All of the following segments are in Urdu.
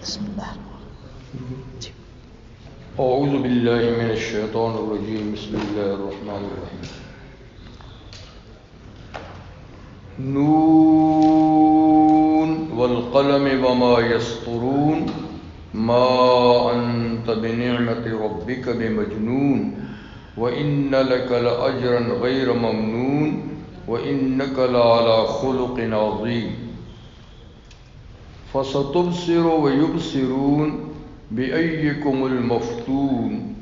بسم اللہ اعوذ باللہ من الشیطان الرجیم بسم اللہ الرحمن الرحیم نون والقلم وما یسطرون ما انت بنعمت ربک بمجنون وان لک لاجرا غیر ممنون وانک لعلی خلق عظیم فستبصر ويبصرون بأيكم المفتون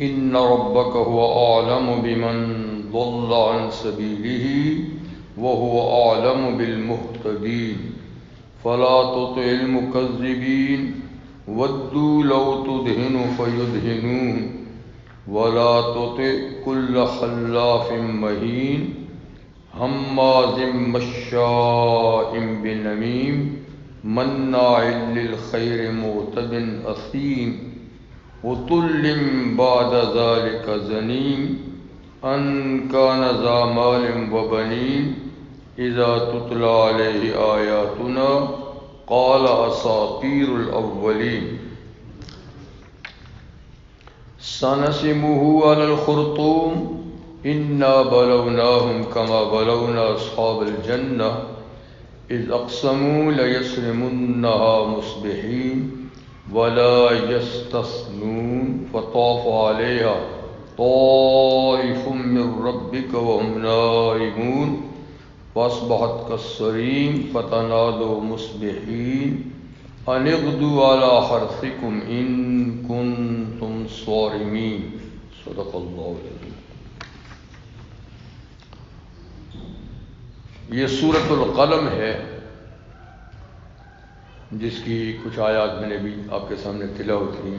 إن ربك هو أعلم بمن ضل عن سبيله وهو أعلم بالمهتدين فلا تطع المكذبين ودوا لو تدهن فيدهنون ولا تطع كل خلاف مهين هماز مشاء بنميم مناع للخير معتد أثيم عتل بعد ذلك زنيم أن كان ذا مال وبنين إذا تتلى عليه آياتنا قال أساطير الأولين سنسمه على الخرطوم إنا بلوناهم كما بلونا أصحاب الجنة إذ أقسموا ليصرمنها مصبحين ولا يستثنون فطاف عليها طائف من ربك وهم نائمون فأصبحت كالصريم فتنادوا مصبحين أن اغدوا على حرثكم إن كنتم صارمين صدق الله العظيم. یہ سورۃ القلم ہے جس کی کچھ آیات میں نے بھی آپ کے سامنے تلاوت کی.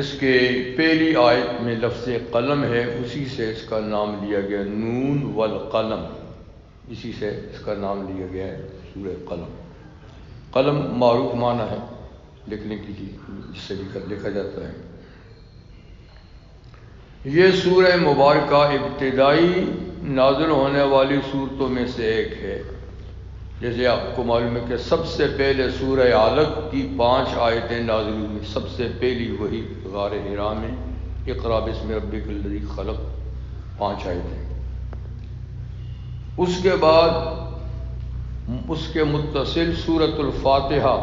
اس کے پہلی آیت میں لفظ قلم ہے، اسی سے اس کا نام لیا گیا. نون والقلم، اسی سے اس کا نام لیا گیا ہے سورہ قلم. قلم معروف معنی ہے لکھنے کی چیز، اس سے لکھا جاتا ہے. یہ سورہ مبارکہ ابتدائی نازل ہونے والی صورتوں میں سے ایک ہے. جیسے آپ کو معلوم ہے کہ سب سے پہلے سورہ علق کی 5 آیتیں نازل ہوئی. سب سے پہلی وہی غار حرا میں اقرا بسم ربک الذی خلق، 5 آیتیں. اس کے بعد اس کے متصل سورۃ الفاتحہ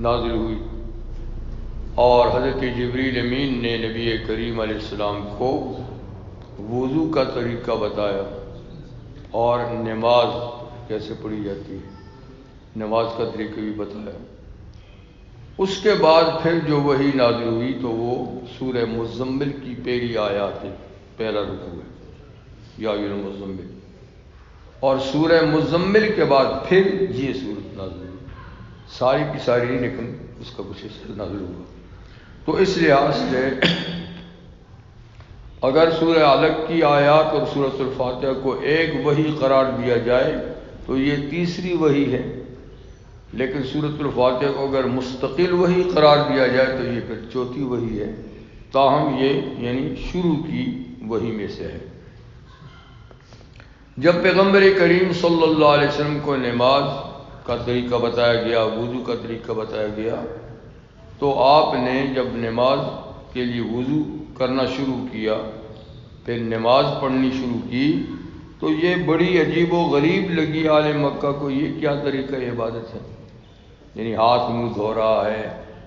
نازل ہوئی، اور حضرت جبریل امین نے نبی کریم علیہ السلام کو وضو کا طریقہ بتایا اور نماز کیسے پڑھی جاتی ہے، نماز کا طریقہ بھی بتایا. اس کے بعد پھر جو وحی نازل ہوئی تو وہ سورہ مزمل کی پہلی آیات ہے، پہلا رکوع ہے یا ایھا المزمل. اور سورہ مزمل کے بعد پھر یہ سورت نازل ہوئی، ساری کی ساری نہیں لیکن اس کا کچھ حصہ نازل ہوا. تو اس لحاظ سے اگر سورہ علق کی آیات اور سورۃ الفاتحہ کو ایک وحی قرار دیا جائے تو یہ تیسری وحی ہے، لیکن سورۃ الفاتحہ کو اگر مستقل وحی قرار دیا جائے تو یہ پھر چوتھی وحی ہے. تاہم یہ یعنی شروع کی وحی میں سے ہے. جب پیغمبر کریم صلی اللہ علیہ وسلم کو نماز کا طریقہ بتایا گیا، وضو کا طریقہ بتایا گیا، تو آپ نے جب نماز کے لیے وضو کرنا شروع کیا، پھر نماز پڑھنی شروع کی، تو یہ بڑی عجیب و غریب لگی اہل مکہ کو. یہ کیا طریقہ عبادت ہے؟ یعنی ہاتھ منہ دھو رہا ہے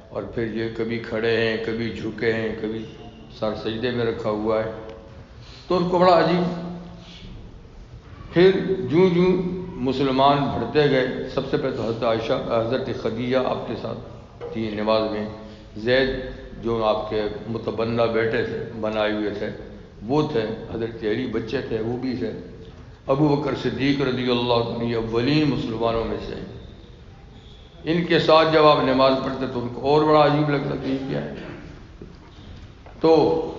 اور پھر یہ کبھی کھڑے ہیں، کبھی جھکے ہیں، کبھی سر سجدے میں رکھا ہوا ہے. تو ان کو بڑا عجیب. پھر جوں جوں مسلمان بڑھتے گئے، سب سے پہلے تو حضرت عائشہ، حضرت خدیجہ آپ کے ساتھ تھی نماز میں. زید جو آپ کے متبنہ بیٹے تھے، بنائے ہوئے تھے، وہ تھے. حضرت علی بچے تھے، وہ بھی تھے. ابو بکر صدیق رضی اللہ عنہ اولین مسلمانوں میں سے. ان کے ساتھ جب آپ نماز پڑھتے تو ان کو اور بڑا عجیب لگتا کہ یہ کیا ہے. تو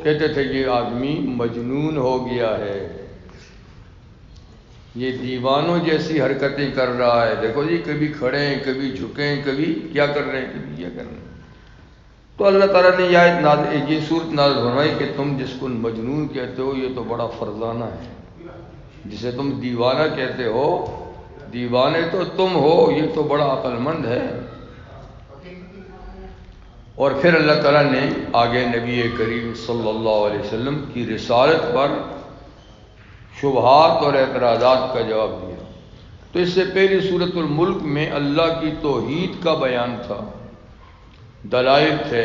کہتے تھے یہ آدمی مجنون ہو گیا ہے، یہ دیوانوں جیسی حرکتیں کر رہا ہے. دیکھو جی، کبھی کھڑے ہیں، کبھی جھکے ہیں، کبھی کیا کر رہے ہیں، کبھی کیا کر رہے ہیں. تو اللہ تعالیٰ نے یہ صورت نازل فرمائی کہ تم جس کو مجنون کہتے ہو یہ تو بڑا فرزانہ ہے، جسے تم دیوانہ کہتے ہو دیوانے تو تم ہو، یہ تو بڑا عقل مند ہے۔ اور پھر اللہ تعالیٰ نے آگے نبی کریم صلی اللہ علیہ وسلم کی رسالت پر شبہات اور اعتراضات کا جواب دیا۔ تو اس سے پہلی سورۃ الملک میں اللہ کی توحید کا بیان تھا، دلائل تھے،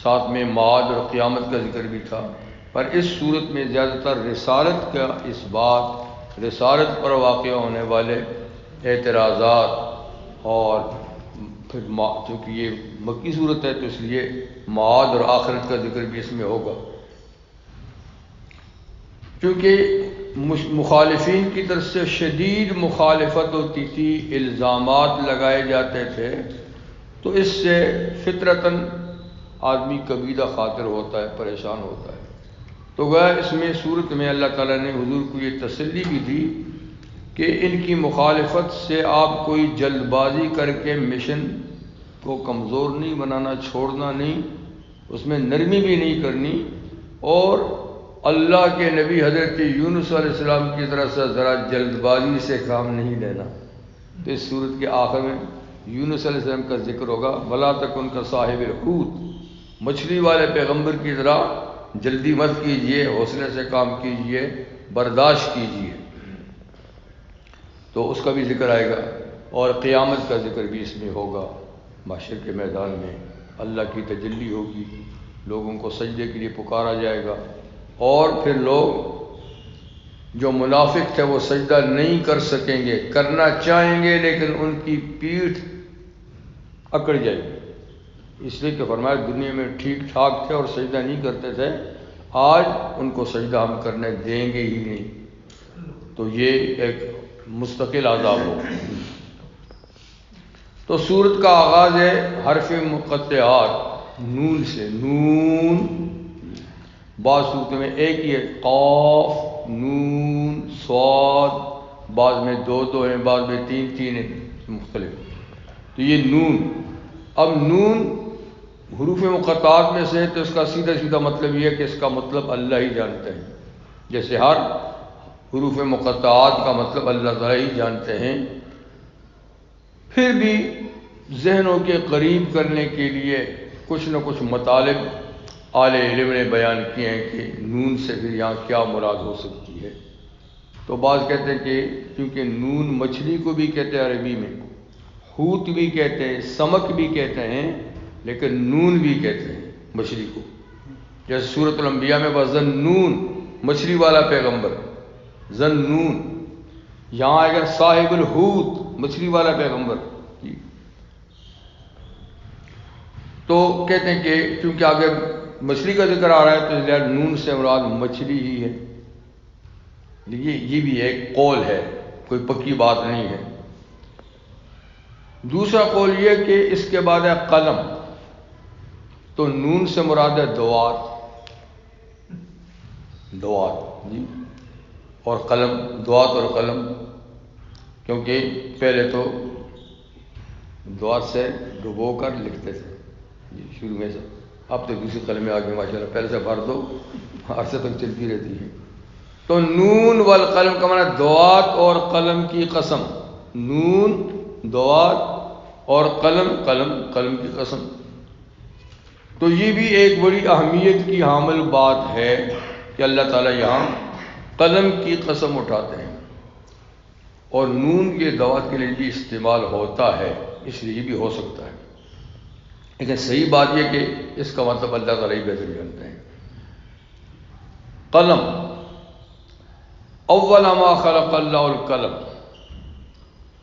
ساتھ میں معاد اور قیامت کا ذکر بھی تھا، پر اس صورت میں زیادہ تر رسالت کا اس بات، رسالت پر واقع ہونے والے اعتراضات، اور پھر چونکہ یہ مکی صورت ہے تو اس لیے معاد اور آخرت کا ذکر بھی اس میں ہوگا۔ کیونکہ مخالفین کی طرف سے شدید مخالفت ہوتی تھی، الزامات لگائے جاتے تھے، تو اس سے فطرتاً آدمی کبیدہ خاطر ہوتا ہے، پریشان ہوتا ہے۔ تو گویا اس میں صورت میں اللہ تعالیٰ نے حضور کو یہ تسلی بھی دی کہ ان کی مخالفت سے آپ کوئی جلد بازی کر کے مشن کو کمزور نہیں بنانا، چھوڑنا نہیں، اس میں نرمی بھی نہیں کرنی، اور اللہ کے نبی حضرت یونس علیہ السلام کی طرح سے ذرا جلد بازی سے کام نہیں لینا۔ تو اس صورت کے آخر میں یونس علیہ السلام کا ذکر ہوگا، وَلَا تَكُنْ كَصَاحِبِ الْحُوتِ، مچھلی والے پیغمبر کی طرح جلدی مت کیجئے، حوصلے سے کام کیجئے، برداشت کیجئے۔ تو اس کا بھی ذکر آئے گا، اور قیامت کا ذکر بھی اس میں ہوگا۔ محشر کے میدان میں اللہ کی تجلی ہوگی، لوگوں کو سجدے کے لیے پکارا جائے گا، اور پھر لوگ جو منافق تھے وہ سجدہ نہیں کر سکیں گے، کرنا چاہیں گے لیکن ان کی پیٹھ اکڑ جائے گی، اس لیے کہ فرمایا دنیا میں ٹھیک ٹھاک تھے اور سجدہ نہیں کرتے تھے، آج ان کو سجدہ ہم کرنے دیں گے ہی نہیں۔ تو یہ ایک مستقل عذاب ہو۔ تو سورت کا آغاز ہے حرف مقطعات نون سے، نون بعض صورتوں میں ایک ہی ہے، قاف، نون، صاد، بعض میں دو ہیں، بعض میں تین ہیں، مختلف۔ تو یہ نون، اب نون حروف مقطعات میں سے ہے، تو اس کا سیدھا سیدھا مطلب یہ ہے کہ اس کا مطلب اللہ ہی جانتے ہیں، جیسے ہر حروف مقطعات کا مطلب اللہ تعالیٰ ہی جانتے ہیں۔ پھر بھی ذہنوں کے قریب کرنے کے لیے کچھ نہ کچھ مطالب اہل علم نے بیان کیے ہیں کہ نون سے پھر یہاں کیا مراد ہو سکتی ہے۔ تو بعض کہتے ہیں کہ کیونکہ نون مچھلی کو بھی کہتے ہیں عربی میں، حوت بھی کہتے ہیں، سمک بھی کہتے ہیں، لیکن نون بھی کہتے ہیں مچھلی کو، جیسے سورۃ الانبیاء میں وَذَنُّونَ، مچھلی والا پیغمبر، ذنون، یہاں اگر صاحب الحوت، مچھلی والا پیغمبر، تو کہتے ہیں کہ کیونکہ آگے مچھلی کا ذکر آ رہا ہے تو اس لیے نون سے مراد مچھلی ہی ہے۔ یہ بھی ایک قول ہے، کوئی پکی بات نہیں ہے۔ دوسرا قول یہ کہ اس کے بعد ہے قلم، تو نون سے مراد ہے دوات، جی، اور قلم، دوات اور قلم، کیونکہ پہلے تو دوات سے ڈبو کر لکھتے تھے جی شروع میں سے، اب تو دوسری قلمیں آگے ماشاءاللہ، پہلے سے بھر دو عرصے تک چلتی رہتی ہے۔ تو نون والقلم کا معنی دوات اور قلم کی قسم، نون دوات اور قلم کی قسم۔ تو یہ بھی ایک بڑی اہمیت کی حامل بات ہے کہ اللہ تعالیٰ یہاں قلم کی قسم اٹھاتے ہیں، اور نون کے دوات کے لیے بھی استعمال ہوتا ہے، اس لیے بھی ہو سکتا ہے، لیکن صحیح بات یہ کہ اس کا مطلب اللہ تعالیٰ ہی بہتر جانتے ہیں۔ قلم، اول ما خلق اللہ القلم،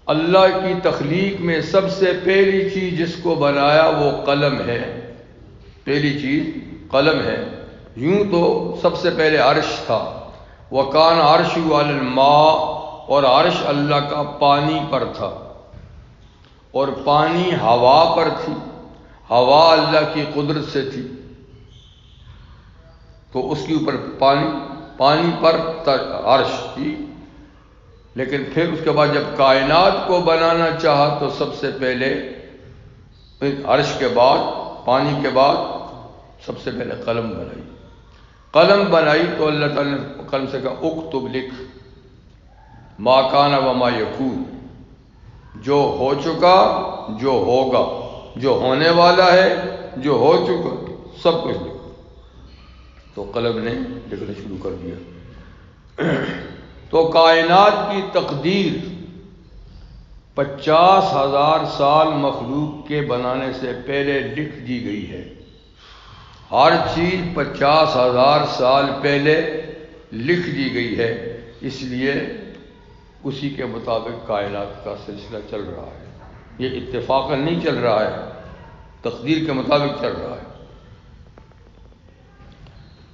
اللہ کی تخلیق میں سب سے پہلی چیز جس کو بنایا وہ قلم ہے، پہلی چیز قلم ہے۔ یوں تو سب سے پہلے عرش تھا، وَكَانَ عَرْشُهُ عَلَى الْمَاءِ، اور عرش اللہ کا پانی پر تھا، اور پانی ہوا پر تھی، ہوا اللہ کی قدرت سے تھی، تو اس کے اوپر پانی پر عرش تھی۔ لیکن پھر اس کے بعد جب کائنات کو بنانا چاہا تو سب سے پہلے عرش کے بعد، پانی کے بعد سب سے پہلے قلم بنائی تو اللہ تعالیٰ نے قلم سے کہا اکتب، لکھ، ما کان و ما یکون، جو ہو چکا، جو ہوگا، جو ہونے والا ہے، جو ہو چکا، سب کچھ لکھو۔ تو قلم نے لکھنا شروع کر دیا۔ تو کائنات کی تقدیر 50,000 سال مخلوق کے بنانے سے پہلے لکھ دی گئی ہے۔ ہر چیز 50,000 سال پہلے لکھ دی گئی ہے، اس لیے اسی کے مطابق کائنات کا سلسلہ چل رہا ہے۔ یہ اتفاقاً نہیں چل رہا ہے، تقدیر کے مطابق چل رہا ہے۔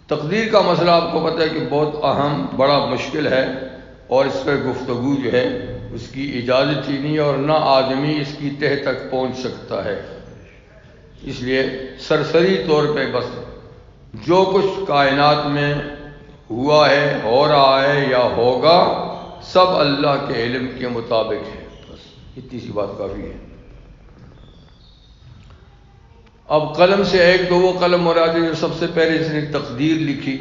تقدیر کا مسئلہ آپ کو پتہ ہے کہ بہت اہم، بڑا مشکل ہے، اور اس پر گفتگو جو ہے اس کی اجازت ہی نہیں، اور نہ آدمی اس کی تہ تک پہنچ سکتا ہے۔ اس لیے سرسری طور پہ بس جو کچھ کائنات میں ہوا ہے، ہو رہا ہے یا ہوگا، سب اللہ کے علم کے مطابق ہے۔ بس اتنی سی بات کافی ہے۔ اب قلم سے ایک تو وہ قلم مراد ہے جو سب سے پہلے اس نے تقدیر لکھی،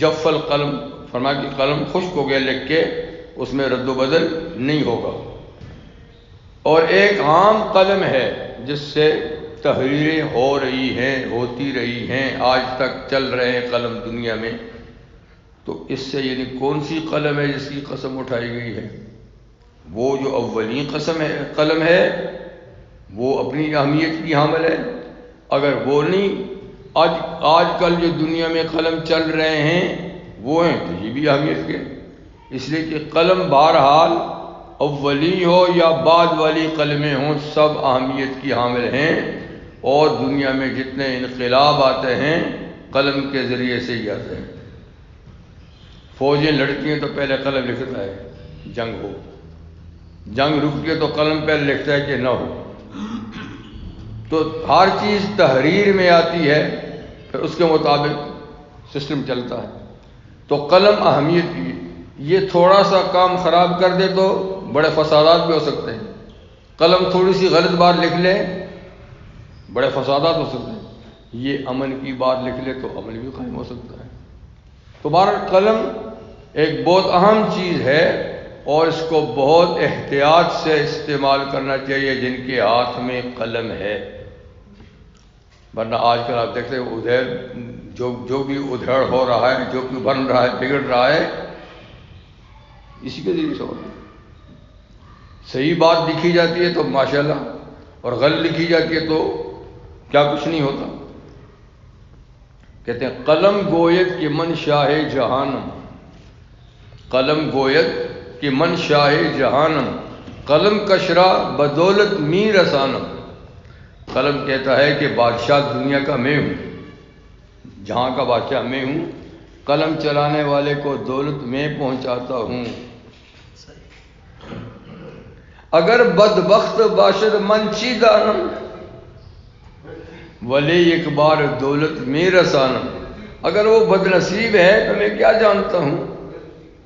جف القلم، فرمایا کہ قلم خشک ہو گیا لکھ کے، اس میں رد و بدل نہیں ہوگا۔ اور ایک عام قلم ہے جس سے تحریریں ہو رہی ہیں، ہوتی رہی ہیں، آج تک چل رہے ہیں قلم دنیا میں۔ تو اس سے یعنی کون سی قلم ہے جس کی قسم اٹھائی گئی ہے؟ وہ جو اولین قلم ہے وہ اپنی اہمیت کی حامل ہے۔ اگر وہ نہیں، آج کل جو دنیا میں قلم چل رہے ہیں وہ ہیں تو یہ بھی اہمیت کے، اس لیے کہ قلم بہرحال اولی ہو یا بعد والی قلمیں ہوں، سب اہمیت کی حامل ہیں، اور دنیا میں جتنے انقلاب آتے ہیں قلم کے ذریعے سے ہی آتے ہیں۔ فوجیں لڑتی ہیں تو پہلے قلم لکھتا ہے جنگ ہو، جنگ رکتی ہے تو قلم پہلے لکھتا ہے کہ نہ ہو۔ تو ہر چیز تحریر میں آتی ہے، پھر اس کے مطابق سسٹم چلتا ہے۔ تو قلم اہمیت کی، یہ تھوڑا سا کام خراب کر دے تو بڑے فسادات بھی ہو سکتے ہیں۔ قلم تھوڑی سی غلط بات لکھ لے، بڑے فسادات ہو سکتے ہیں۔ یہ امن کی بات لکھ لے تو امن بھی قائم ہو سکتا ہے۔ تو بہرحال قلم ایک بہت اہم چیز ہے، اور اس کو بہت احتیاط سے استعمال کرنا چاہیے جن کے ہاتھ میں قلم ہے، ورنہ آج کل آپ دیکھتے ہیں ادھر جو بھی ادھڑ ہو رہا ہے، جو بھی بن رہا ہے، بگڑ رہا ہے، اسی کے ذریعے سے ہو رہا ہے۔ صحیح بات لکھی جاتی ہے تو ماشاءاللہ، اور غلط لکھی جاتی ہے تو کیا کچھ نہیں ہوتا۔ کہتے ہیں قلم گوید کہ من شاہ جہانم، قلم گوید کہ من شاہ جہانم، قلم کشرا بدولت می رسانم۔ قلم کہتا ہے کہ بادشاہ دنیا کا میں ہوں، جہاں کا بادشاہ میں ہوں، قلم چلانے والے کو دولت میں پہنچاتا ہوں۔ اگر بدبخت باشد من چی دانم، ولی ایک بار دولت میں رسانم۔ اگر وہ بد نصیب ہے تو میں کیا جانتا ہوں،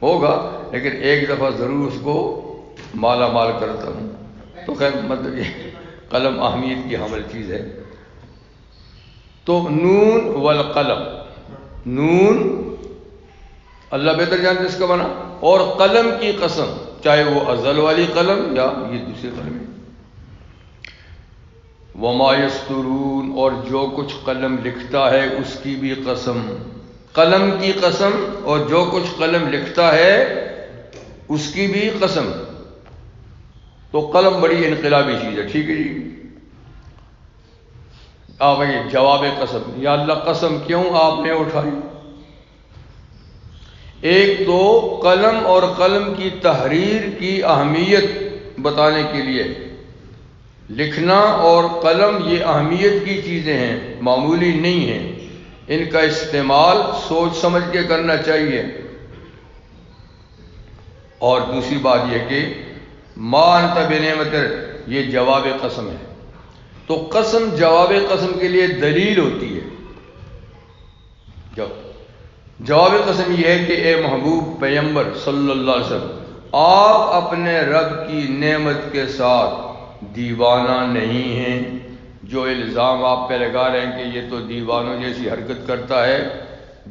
ہوگا، لیکن ایک دفعہ ضرور اس کو مالا مال کرتا ہوں۔ تو خیر مطلب یہ قلم اہمیت کی حامل چیز ہے۔ تو نون والقلم، نون اللہ بہتر جانتے اس کا بنا، اور قلم کی قسم، چاہے وہ ازل والی قلم یا یہ دوسری قلم ہے۔ وما یسترون، اور جو کچھ قلم لکھتا ہے اس کی بھی قسم، قلم کی قسم، اور جو کچھ قلم لکھتا ہے اس کی بھی قسم۔ تو قلم بڑی انقلابی چیز ہے، ٹھیک ہے جی۔ آپ یہ جواب قسم، یا اللہ قسم کیوں آپ نے اٹھائی؟ ایک تو قلم اور قلم کی تحریر کی اہمیت بتانے کے لیے، لکھنا اور قلم یہ اہمیت کی چیزیں ہیں، معمولی نہیں ہیں، ان کا استعمال سوچ سمجھ کے کرنا چاہیے۔ اور دوسری بات یہ کہ ما انت بنعمت، یہ جواب قسم ہے۔ تو قسم جواب قسم کے لیے دلیل ہوتی ہے۔ جواب قسم یہ ہے کہ اے محبوب پیغمبر صلی اللہ علیہ وسلم، آپ اپنے رب کی نعمت کے ساتھ دیوانہ نہیں ہیں۔ جو الزام آپ پہ لگا رہے ہیں کہ یہ تو دیوانوں جیسی حرکت کرتا ہے،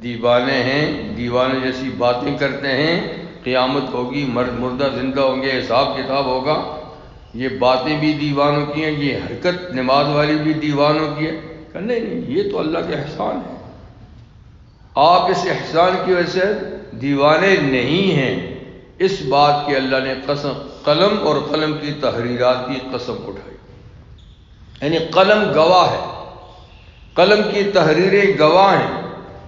دیوانے ہیں، دیوانوں جیسی باتیں کرتے ہیں، قیامت ہوگی، مردہ زندہ ہوں گے، حساب کتاب ہوگا، یہ باتیں بھی دیوانوں کی ہیں، یہ حرکت نماز والی بھی دیوانوں کی ہے؟ کہ نہیں، یہ تو اللہ کے احسان ہے، آپ اس احسان کی وجہ سے دیوانے نہیں ہیں۔ اس بات کی اللہ نے قلم اور قلم کی تحریرات کی قسم اٹھائی، یعنی قلم گواہ ہے، قلم کی تحریریں گواہ ہیں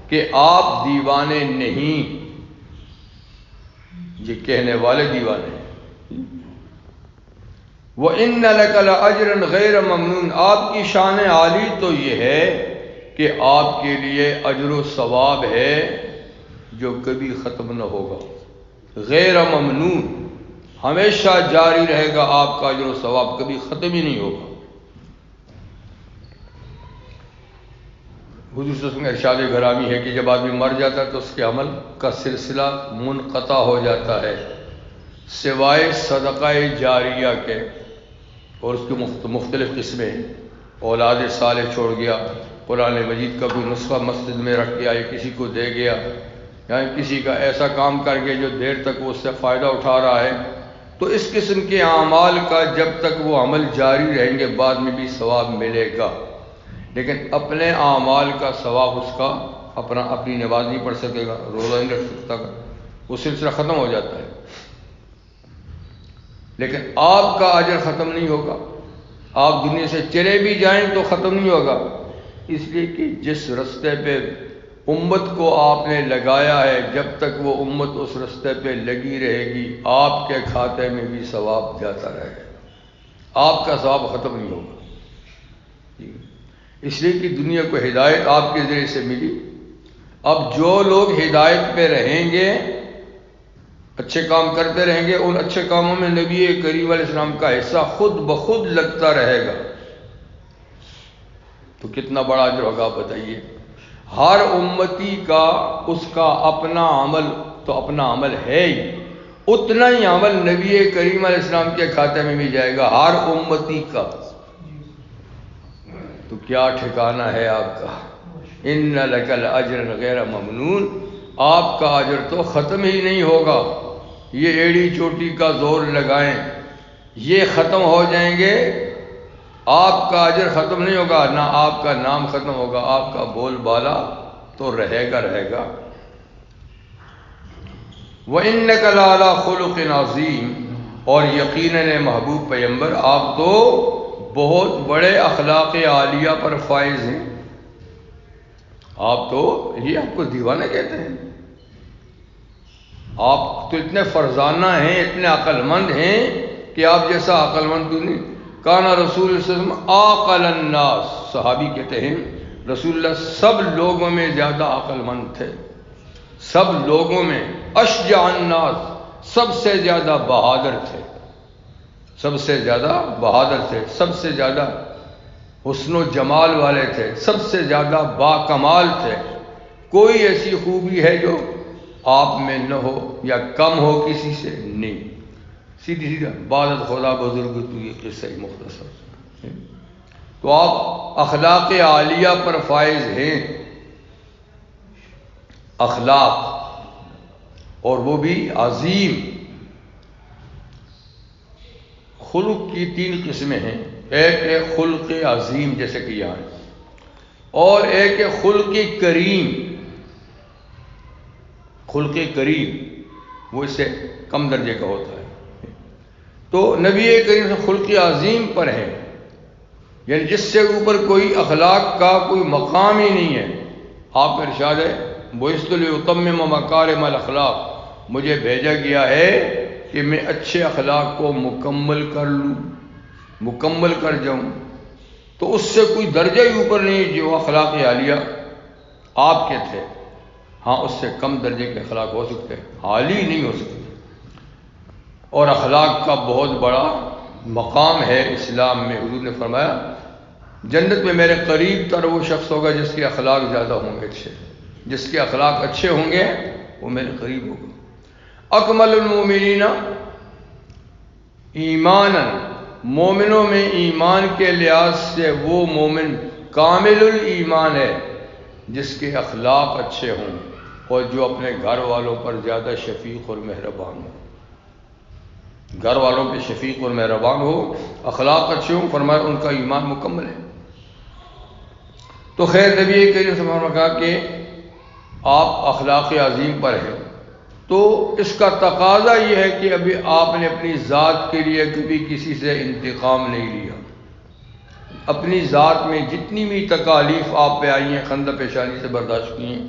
کہ آپ دیوانے نہیں، یہ کہنے والے دیوانے ہیں۔ وَإِنَّ لَكَ لَأَجْرًا غَيْرَ مَمْنُونٍ، آپ کی شان عالی تو یہ ہے کہ آپ کے لیے اجر و ثواب ہے جو کبھی ختم نہ ہوگا، غیر ممنون، ہمیشہ جاری رہے گا، آپ کا اجر و ثواب کبھی ختم ہی نہیں ہوگا۔ حضور صلی اللہ علیہ وسلم کا ارشاد گرامی ہے کہ جب آدمی مر جاتا ہے تو اس کے عمل کا سلسلہ منقطع ہو جاتا ہے سوائے صدقہ جاریہ کے، اور اس کی مختلف قسمیں، اولاد صالح چھوڑ گیا، قرآن مجید کا کوئی نسخہ مسجد میں رکھ گیا، یا کسی کو دے گیا، یا کسی کا ایسا کام کر کے جو دیر تک وہ اس سے فائدہ اٹھا رہا ہے، تو اس قسم کے اعمال کا جب تک وہ عمل جاری رہیں گے بعد میں بھی ثواب ملے گا، لیکن اپنے اعمال کا ثواب اس کا اپنی نماز نہیں پڑھ سکے گا، روزہ نہیں رکھ سکتا گا، وہ سلسلہ ختم ہو جاتا ہے۔ لیکن آپ کا اجر ختم نہیں ہوگا، آپ دنیا سے چلے بھی جائیں تو ختم نہیں ہوگا، اس لیے کہ جس رستے پہ امت کو آپ نے لگایا ہے، جب تک وہ امت اس رستے پہ لگی رہے گی آپ کے کھاتے میں بھی ثواب جاتا رہے گا، آپ کا ثواب ختم نہیں ہوگا۔ اس لیے کہ دنیا کو ہدایت آپ کے ذریعے سے ملی، اب جو لوگ ہدایت پہ رہیں گے، اچھے کام کرتے رہیں گے، ان اچھے کاموں میں نبی کریم علیہ السلام کا حصہ خود بخود لگتا رہے گا، تو کتنا بڑا اجر ہوگا آپ بتائیے۔ ہر امتی کا اس کا اپنا عمل تو اپنا عمل ہے ہی، اتنا ہی عمل نبی کریم علیہ السلام کے کھاتے میں بھی جائے گا ہر امتی کا، تو کیا ٹھکانہ ہے آپ کا۔ ان لک الاجر غیر ممنون، آپ کا اجر تو ختم ہی نہیں ہوگا، یہ ایڑی چوٹی کا زور لگائیں، یہ ختم ہو جائیں گے، آپ کا اجر ختم نہیں ہوگا، نہ آپ کا نام ختم ہوگا، آپ کا بول بالا تو رہے گا۔ وَإِنَّكَ لَعَلَىٰ خُلُقٍ عَظِيمٍ، اور یقیناً محبوب پیغمبر آپ تو بہت بڑے اخلاق عالیہ پر فائز ہیں، آپ تو یہ آپ کو دیوانہ کہتے ہیں، آپ تو اتنے فرزانہ ہیں، اتنے عقل مند ہیں کہ آپ جیسا عقل مند تو نہیں۔ کانا رسول اللہ صلی اللہ علیہ وسلم عاقل الناس، صحابی کہتے ہیں رسول اللہ سب لوگوں میں زیادہ عقل مند تھے، سب لوگوں میں، اشجع الناس، سب سے زیادہ بہادر تھے، سب سے زیادہ بہادر تھے، سب سے زیادہ حسن و جمال والے تھے، سب سے زیادہ باکمال تھے، کوئی ایسی خوبی ہے جو آپ میں نہ ہو یا کم ہو کسی سے نہیں، سیدھی سیدھا عبادت خدا بزرگ تو یہ قصہ ہی مختصر۔ تو آپ اخلاق عالیہ پر فائز ہیں، اخلاق، اور وہ بھی عظیم۔ خلق کی 3 قسمیں ہیں، ایک ہے خلق عظیم جیسے کہ یہاں ہے، اور ایک ہے خلق کریم۔ خلق کریم وہ اس سے کم درجے کا ہوتا ہے، تو نبی کریم سے خلق عظیم پر ہیں، یعنی جس سے اوپر کوئی اخلاق کا کوئی مقام ہی نہیں ہے۔ آپ کا ارشاد ہے بعثت لأتمم مکارم الاخلاق، مجھے بھیجا گیا ہے کہ میں اچھے اخلاق کو مکمل کر لوں، مکمل کر جاؤں، تو اس سے کوئی درجہ ہی اوپر نہیں جو اخلاق عالیہ آپ کے تھے، ہاں اس سے کم درجے کے اخلاق ہو سکتے، عالی نہیں ہو سکتے، اور اخلاق کا بہت بڑا مقام ہے اسلام میں۔ حضور نے فرمایا جنت میں میرے قریب تر وہ شخص ہوگا جس کے اخلاق زیادہ ہوں گے اچھے، جس کے اخلاق اچھے ہوں گے وہ میرے قریب ہوگا۔ اکمل المومنین ایمانا، مومنوں میں ایمان کے لحاظ سے وہ مومن کامل الایمان ہے جس کے اخلاق اچھے ہوں اور جو اپنے گھر والوں پر زیادہ شفیق اور مہربان ہوں۔ گھر والوں پہ شفیق اور مہربان ہو، اخلاق اچھے ہوں، فرمایا ان کا ایمان مکمل ہے۔ تو خیر نبی کریم صلی اللہ علیہ وسلم نے کہا کہ آپ اخلاق عظیم پر ہیں، تو اس کا تقاضا یہ ہے کہ ابھی آپ نے اپنی ذات کے لیے کبھی کسی سے انتقام نہیں لیا۔ اپنی ذات میں جتنی بھی تکالیف آپ پہ آئی ہیں خندہ پیشانی سے برداشت کی ہیں،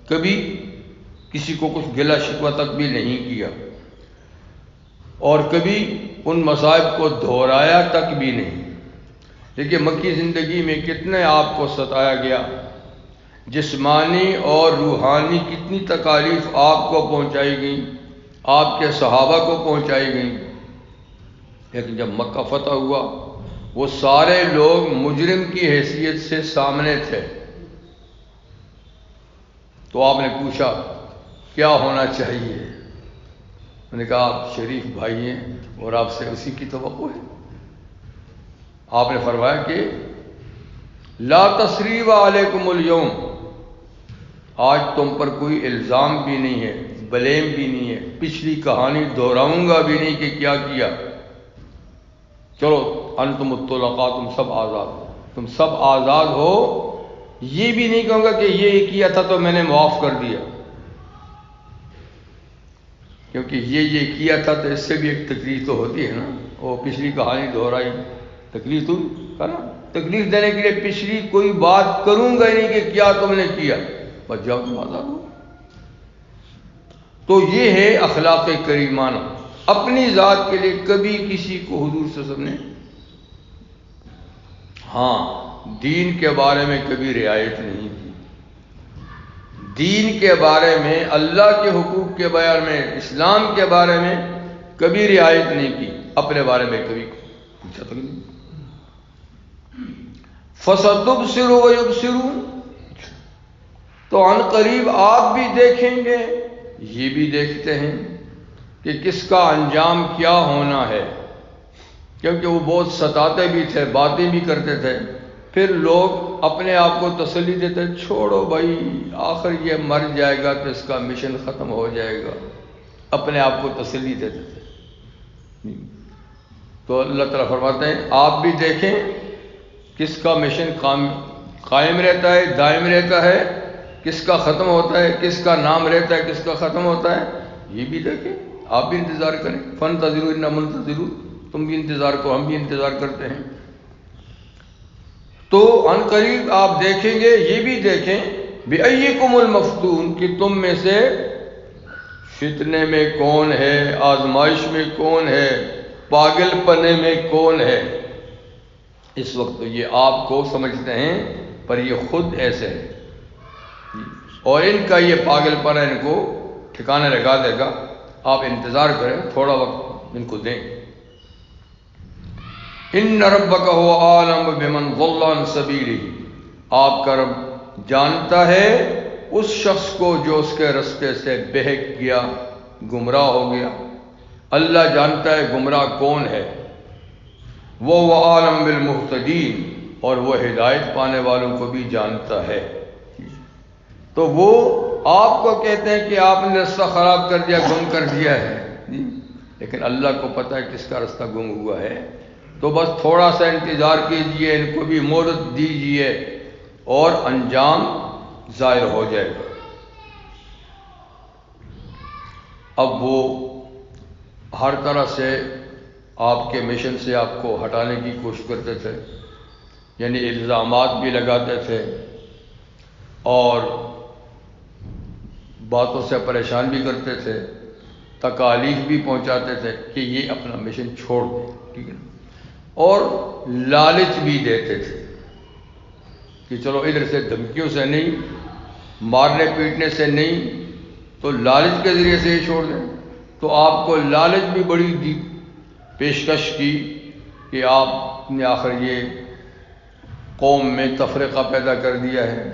کبھی کسی کو کچھ گلہ شکوہ تک بھی نہیں کیا، اور کبھی ان مصائب کو دہرایا تک بھی نہیں۔ دیکھیے مکی زندگی میں کتنے آپ کو ستایا گیا، جسمانی اور روحانی کتنی تکالیف آپ کو پہنچائی گئیں، آپ کے صحابہ کو پہنچائی گئیں، لیکن جب مکہ فتح ہوا وہ سارے لوگ مجرم کی حیثیت سے سامنے تھے، تو آپ نے پوچھا کیا ہونا چاہیے؟ میں نے کہا آپ شریف بھائی ہیں اور آپ سے اسی کی توقع ہے۔ آپ نے فرمایا کہ لا تثریب علیکم اليوم، آج تم پر کوئی الزام بھی نہیں ہے، بلیم بھی نہیں ہے، پچھلی کہانی دہراؤں گا بھی نہیں کہ کیا کیا، چلو انتم الطلقاء، تم سب آزاد ہو، تم سب آزاد ہو، یہ بھی نہیں کہوں گا کہ یہ کیا تھا تو میں نے معاف کر دیا، کیونکہ یہ کیا تھا تو اس سے بھی ایک تکلیف تو ہوتی ہے نا، وہ پچھلی کہانی دہرائی، تکلیف تو ہے نا، تکلیف دینے کے لیے پچھلی کوئی بات کروں گا ہی نہیں کہ کیا تم نے کیا، بس جاؤ تم آزاد ہو۔ تو یہ ہے اخلاق کریمانہ، اپنی ذات کے لیے کبھی کسی کو حضور صلی اللہ علیہ وسلم نے، ہاں دین کے بارے میں کبھی رعایت نہیں کی، دین کے بارے میں، اللہ کے حقوق کے بارے میں، اسلام کے بارے میں کبھی رعایت نہیں کی، اپنے بارے میں کبھی پوچھا تک نہیں۔ فَسَتُبْصِرُ وَيُبْصِرُونَ، تو عن قریب آپ بھی دیکھیں گے، یہ بھی دیکھتے ہیں کہ کس کا انجام کیا ہونا ہے، کیونکہ وہ بہت ستاتے بھی تھے، باتیں بھی کرتے تھے، پھر لوگ اپنے آپ کو تسلی دیتے، چھوڑو بھائی آخر یہ مر جائے گا تو اس کا مشن ختم ہو جائے گا، اپنے آپ کو تسلی دیتے تھے۔ تو اللہ تعالیٰ فرماتے ہیں آپ بھی دیکھیں کس کا مشن قائم رہتا ہے، دائم رہتا ہے، کس کا ختم ہوتا ہے، کس کا نام رہتا ہے، کس کا ختم ہوتا ہے، یہ بھی دیکھیں، آپ بھی انتظار کریں، فَانْتَظِرُوا إِنَّا مُنْتَظِرُونَ، تم بھی انتظار کرو، ہم بھی انتظار کرتے ہیں۔ تو عن قریب آپ دیکھیں گے، یہ بھی دیکھیں بِأَيِّكُمُ الْمَفْتُونُ، کہ تم میں سے فتنے میں کون ہے، آزمائش میں کون ہے، پاگل پنے میں کون ہے۔ اس وقت تو یہ آپ کو سمجھتے ہیں پر یہ خود ایسے ہیں، اور ان کا یہ پاگل پن ان کو ٹھکانے لگا دے گا، آپ انتظار کریں، تھوڑا وقت ان کو دیں۔ ان ربک هو اعلم بمن ضل عن سبیلہ، آپ کا رب جانتا ہے اس شخص کو جو اس کے رستے سے بہک گیا، گمراہ ہو گیا، اللہ جانتا ہے گمراہ کون ہے، وہ عالم بالمہتدین، اور وہ ہدایت پانے والوں کو بھی جانتا ہے۔ تو وہ آپ کو کہتے ہیں کہ آپ نے رستہ خراب کر دیا، گم کر دیا ہے، لیکن اللہ کو پتہ ہے کس کا رستہ گم ہوا ہے، تو بس تھوڑا سا انتظار کیجئے، ان کو بھی مہلت دیجئے اور انجام ظاہر ہو جائے گا۔ اب وہ ہر طرح سے آپ کے مشن سے آپ کو ہٹانے کی کوشش کرتے تھے، یعنی الزامات بھی لگاتے تھے اور باتوں سے پریشان بھی کرتے تھے، تکالیف بھی پہنچاتے تھے کہ یہ اپنا مشن چھوڑ دیں، ٹھیک ہے، اور لالچ بھی دیتے تھے کہ چلو ادھر سے دھمکیوں سے نہیں، مارنے پیٹنے سے نہیں، تو لالچ کے ذریعے سے ہی چھوڑ دیں۔ تو آپ کو لالچ بھی بڑی دی، پیشکش کی کہ آپ نے آخر یہ قوم میں تفرقہ پیدا کر دیا ہے،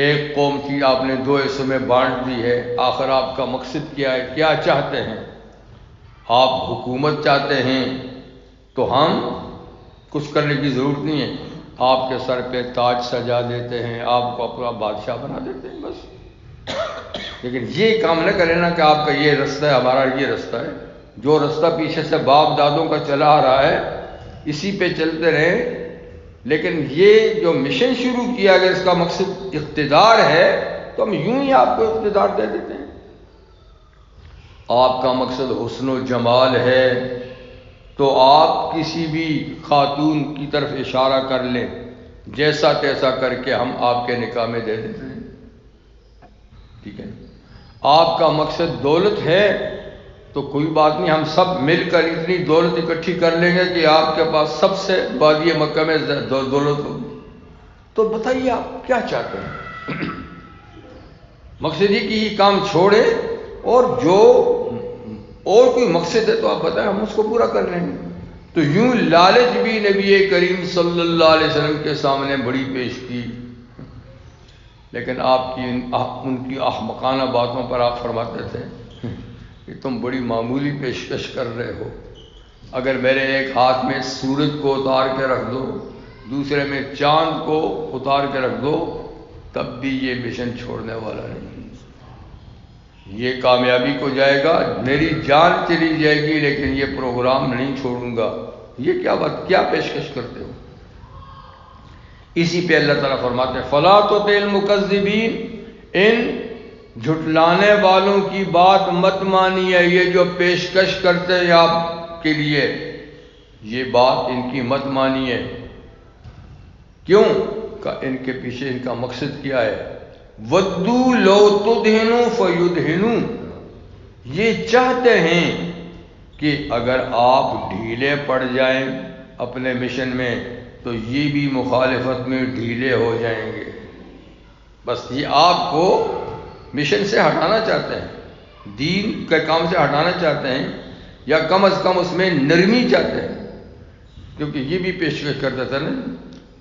ایک قوم کی آپ نے دو حصوں میں بانٹ دی ہے، آخر آپ کا مقصد کیا ہے، کیا چاہتے ہیں؟ آپ حکومت چاہتے ہیں تو ہم کچھ کرنے کی ضرورت نہیں ہے، آپ کے سر پہ تاج سجا دیتے ہیں، آپ کو اپنا بادشاہ بنا دیتے ہیں بس، لیکن یہ کام نہ کریں نا کہ آپ کا یہ رستہ ہے، ہمارا یہ رستہ ہے، جو رستہ پیچھے سے باپ دادوں کا چلا آ رہا ہے اسی پہ چلتے رہیں، لیکن یہ جو مشن شروع کیا اگر اس کا مقصد اقتدار ہے تو ہم یوں ہی آپ کو اقتدار دے دیتے ہیں۔ آپ کا مقصد حسن و جمال ہے تو آپ کسی بھی خاتون کی طرف اشارہ کر لیں، جیسا تیسا کر کے ہم آپ کے نکاح میں دے دیتے ہیں، ٹھیک ہے۔ آپ کا مقصد دولت ہے تو کوئی بات نہیں، ہم سب مل کر اتنی دولت اکٹھی کر لیں گے کہ آپ کے پاس سب سے وادی مکہ میں دولت ہوگی۔ تو بتائیے آپ کیا چاہتے ہیں؟ مقصد یہ کہ یہ کام چھوڑے، اور جو اور کوئی مقصد ہے تو آپ بتائیں، ہم اس کو پورا کر لیں گے۔ تو یوں لالچ بھی نبی کریم صلی اللہ علیہ وسلم کے سامنے بڑی پیش کی، لیکن آپ کی ان کی احمقانہ باتوں پر آپ فرماتے تھے کہ تم بڑی معمولی پیشکش کر رہے ہو، اگر میرے ایک ہاتھ میں سورج کو اتار کے رکھ دو، دوسرے میں چاند کو اتار کے رکھ دو، تب بھی یہ مشن چھوڑنے والا نہیں، یہ کامیابی کو جائے گا، میری جان چلی جائے گی لیکن یہ پروگرام نہیں چھوڑوں گا۔ یہ کیا بات، کیا پیشکش کرتے ہو؟ اسی پہ اللہ تعالیٰ فرماتے ہیں فَلَا تُطِعِ الْمُكَذِّبِينَ، ان جھٹلانے والوں کی بات مت مانیے، یہ جو پیشکش کرتے ہیں آپ کے لیے یہ بات ان کی مت مانیے۔ کیوں کہ ان کے پیچھے ان کا مقصد کیا ہے؟ وَدُّوا لَوْ تُدْهِنُوا فَيُدْهِنُونَ، یہ چاہتے ہیں کہ اگر آپ ڈھیلے پڑ جائیں اپنے مشن میں تو یہ بھی مخالفت میں ڈھیلے ہو جائیں گے۔ بس یہ آپ کو مشن سے ہٹانا چاہتے ہیں، دین کے کام سے ہٹانا چاہتے ہیں، یا کم از کم اس میں نرمی چاہتے ہیں، کیونکہ یہ بھی پیشکش کرتا تھا نا،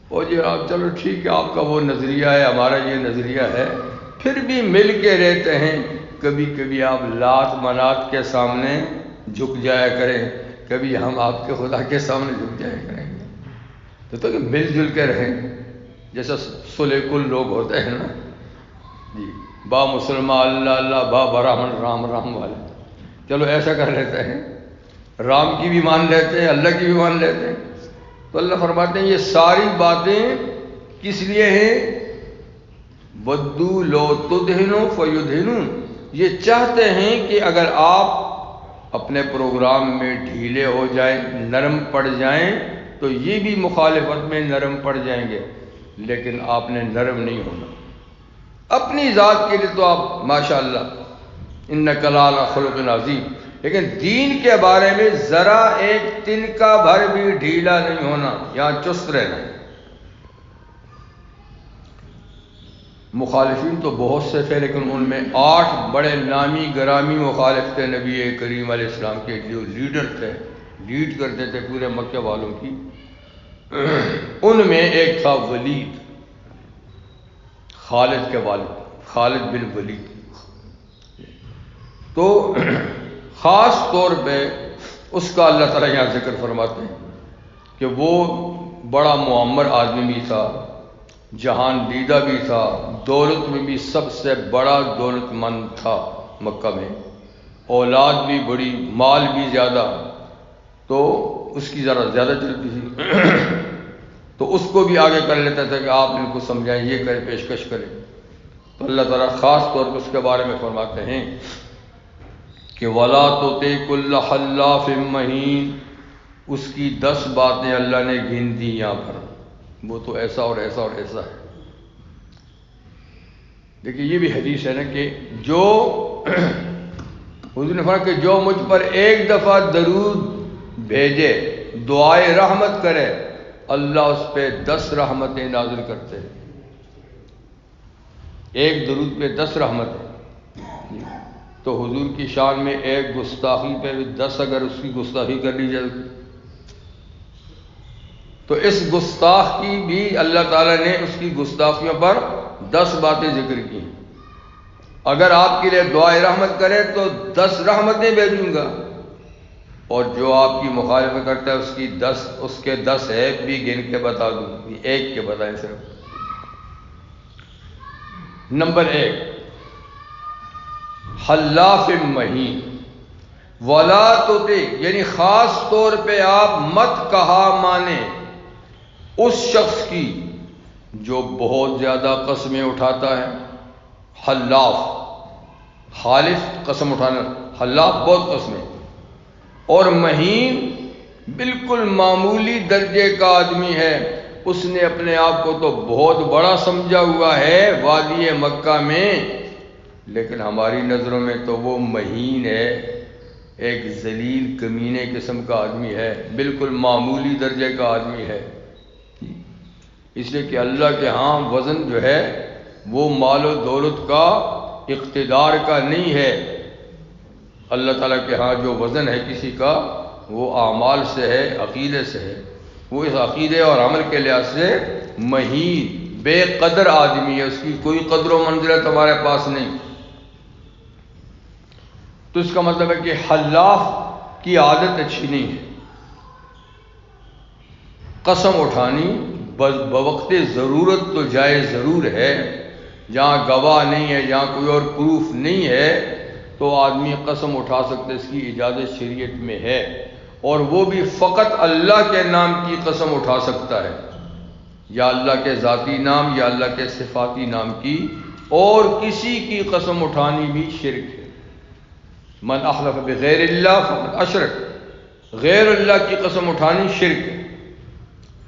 اور جی آپ چلو ٹھیک ہے، آپ کا وہ نظریہ ہے، ہمارا یہ نظریہ ہے، پھر بھی مل کے رہتے ہیں، کبھی کبھی آپ لات منات کے سامنے جھک جایا کریں، کبھی ہم آپ کے خدا کے سامنے جھک جایا کریں گے، تو کہ مل جل کے رہیں، جیسا صلح کل لوگ ہوتے ہیں نا جی، با مسلمان اللہ اللہ، با برہمن رام رام والے، چلو ایسا کر لیتے ہیں، رام کی بھی مان لیتے ہیں، اللہ کی بھی مان لیتے ہیں۔ تو اللہ فرماتے ہیں یہ ساری باتیں کس لیے ہیں؟ وَدُّوا لَوْ تُدْهِنُوا فَيُدْهِنُونَ، یہ چاہتے ہیں کہ اگر آپ اپنے پروگرام میں ڈھیلے ہو جائیں، نرم پڑ جائیں تو یہ بھی مخالفت میں نرم پڑ جائیں گے، لیکن آپ نے نرم نہیں ہونا۔ اپنی ذات کے لیے تو آپ ماشاءاللہ اِنَّكَ لَعَلَىٰ خُلُقٍ عَظِيمٍ، لیکن دین کے بارے میں ذرا ایک تنکا بھر بھی ڈھیلا نہیں ہونا، یہاں چست رہنا۔ مخالفین تو بہت سے تھے، لیکن ان میں 8 بڑے نامی گرامی مخالف تھے نبی کریم علیہ السلام کے، جو لیڈر تھے، لیڈ کرتے تھے پورے مکہ والوں کی۔ ان میں ایک تھا ولید، خالد کے والد، خالد بن ولید۔ تو خاص طور پہ اس کا اللہ تعالیٰ یہاں ذکر فرماتے ہیں کہ وہ بڑا معمر آدمی بھی تھا، جہان دیدہ بھی تھا، دولت میں بھی سب سے بڑا دولت مند تھا مکہ میں، اولاد بھی بڑی، مال بھی زیادہ، تو اس کی ذرا زیادہ چلتی تھی، تو اس کو بھی آگے کر لیتا تھا کہ آپ ان کو سمجھائیں، یہ کریں، پیشکش کریں۔ تو اللہ تعالیٰ خاص طور پر اس کے بارے میں فرماتے ہیں کہ وَلَا تُطِعْ كُلَّ حَلَّافٍ مَّهِينٍ، اس کی 10 باتیں اللہ نے گن دی یہاں پر، وہ تو ایسا اور ایسا اور ایسا ہے۔ دیکھیے یہ بھی حدیث ہے نا کہ جو حضور نے فرمایا کہ جو مجھ پر ایک دفعہ درود بھیجے، دعائے رحمت کرے، اللہ اس پہ 10 رحمتیں نازل کرتے ہیں۔ ایک درود پہ 10 رحمتیں، تو حضور کی شان میں ایک گستاخی پہ بھی 10 اگر اس کی گستاخی کر لی جائے تو اس گستاخ کی بھی اللہ تعالیٰ نے اس کی گستاخیوں پر 10 باتیں ذکر کی۔ اگر آپ کے لیے دعائے رحمت کرے تو 10 رحمتیں بھیجوں گا، اور جو آپ کی مخالفت کرتا ہے اس کے 10 عیب بھی گن کے بتا دوں، ایک کے بتائیں صرف۔ نمبر 1، حلاف مہین، ولا تطع یعنی خاص طور پہ آپ مت کہا مانیں اس شخص کی جو بہت زیادہ قسمیں اٹھاتا ہے. حلاف، حالف قسم اٹھانا، حلاف بہت قسمیں، اور مہین بالکل معمولی درجے کا آدمی ہے. اس نے اپنے آپ کو تو بہت بڑا سمجھا ہوا ہے وادی مکہ میں، لیکن ہماری نظروں میں تو وہ مہین ہے، ایک ذلیل کمینے قسم کا آدمی ہے، بالکل معمولی درجے کا آدمی ہے. اس لیے کہ اللہ کے ہاں وزن جو ہے وہ مال و دولت کا، اقتدار کا نہیں ہے. اللہ تعالیٰ کے ہاں جو وزن ہے کسی کا وہ اعمال سے ہے، عقیدے سے ہے. وہ اس عقیدے اور عمل کے لحاظ سے مہین بے قدر آدمی ہے، اس کی کوئی قدر و منزلت ہمارے پاس نہیں. تو اس کا مطلب ہے کہ حلاف کی عادت اچھی نہیں ہے. قسم اٹھانی بوقت ضرورت تو جائز ضرور ہے، جہاں گواہ نہیں ہے، جہاں کوئی اور پروف نہیں ہے تو آدمی قسم اٹھا سکتے، اس کی اجازت شریعت میں ہے، اور وہ بھی فقط اللہ کے نام کی قسم اٹھا سکتا ہے، یا اللہ کے ذاتی نام یا اللہ کے صفاتی نام کی، اور کسی کی قسم اٹھانی بھی شرک ہے. من احلف بغیر اللہ فقد اشرک، غیر اللہ کی قسم اٹھانی شرک ہے.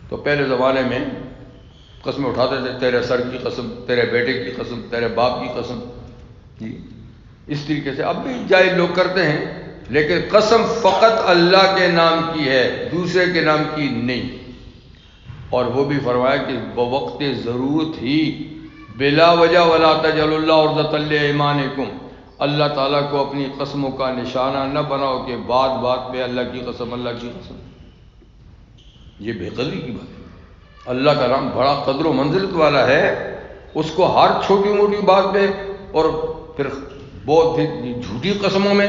تو پہلے زمانے میں قسم اٹھاتے تھے، تیرے سر کی قسم، تیرے بیٹے کی قسم، تیرے باپ کی قسم، جی اس طریقے سے. اب بھی جائز لوگ کرتے ہیں، لیکن قسم فقط اللہ کے نام کی ہے، دوسرے کے نام کی نہیں. اور وہ بھی فرمایا کہ بوقت ضرورت ہی، بلا وجہ ولا تجعلوا اللہ عرضۃ لایمانکم، اللہ تعالیٰ کو اپنی قسموں کا نشانہ نہ بناؤ کہ بات بات پہ اللہ کی قسم، اللہ کی قسم. یہ بے قدری کی بات ہے. اللہ کا نام بڑا قدر و منزلت والا ہے، اس کو ہر چھوٹی موٹی بات پہ اور پھر بہت جھوٹی قسموں میں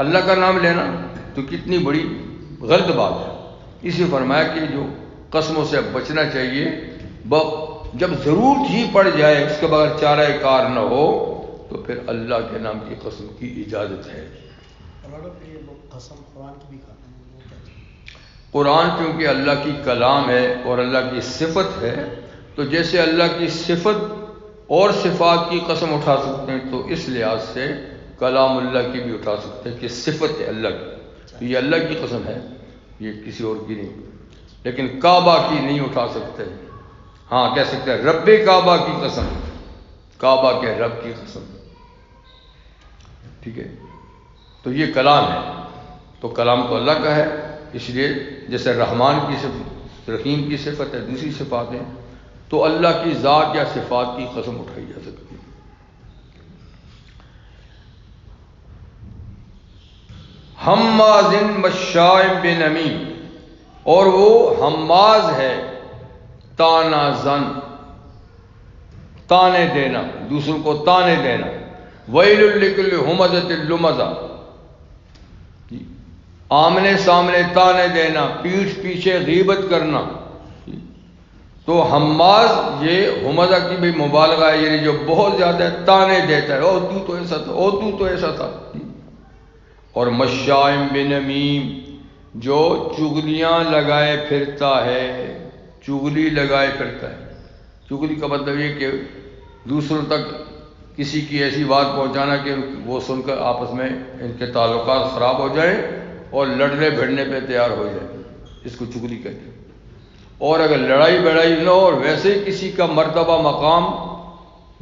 اللہ کا نام لینا تو کتنی بڑی غلط بات ہے. اسی فرمایا کہ جو قسموں سے بچنا چاہیے، جب ضرورت ہی پڑ جائے، اس کے بغیر چارہ کار نہ ہو، تو پھر اللہ کے نام کی قسم کی اجازت ہے. قرآن چونکہ اللہ کی کلام ہے اور اللہ کی صفت ہے، تو جیسے اللہ کی صفت اور صفات کی قسم اٹھا سکتے ہیں، تو اس لحاظ سے کلام اللہ کی بھی اٹھا سکتے ہیں کہ صفت ہے اللہ کی، تو یہ اللہ کی قسم ہے، یہ کسی اور کی نہیں. لیکن کعبہ کی نہیں اٹھا سکتے. ہاں کہہ سکتے ہیں رب کعبہ کی قسم، کعبہ کے رب کی قسم، ٹھیک ہے. تو یہ کلام ہے، تو کلام تو اللہ کا ہے، اس لیے جیسے رحمان کی صفت، رحیم کی صفت ہے، دوسری صفات ہیں، تو اللہ کی ذات یا صفات کی قسم اٹھائی جا سکتی ہے. حماز مشاء بنمیم، اور وہ حماز ہے، تانا زن، تانے دینا، دوسروں کو تانے دینا. ویل لکل ہمزۃ لمزہ، آمنے سامنے تانے دینا، پیٹھ پیچھے غیبت کرنا. تو حماز یہ ہمزہ کی بھی مبالغہ ہے، یعنی جو بہت زیادہ تانے دیتا ہے، او تو تو ایسا تھا، او تو تو ایسا تھا. اور مشاء بنمیم، جو چغلیاں لگائے پھرتا ہے، چغلی لگائے پھرتا ہے. چغلی کا مطلب یہ کہ دوسروں تک کسی کی ایسی بات پہنچانا کہ وہ سن کر آپس میں ان کے تعلقات خراب ہو جائیں اور لڑنے بھیڑنے پہ تیار ہو جائے، اس کو چغلی کہتے ہیں. اور اگر لڑائی بڑائی نہ ہو اور ویسے ہی کسی کا مرتبہ مقام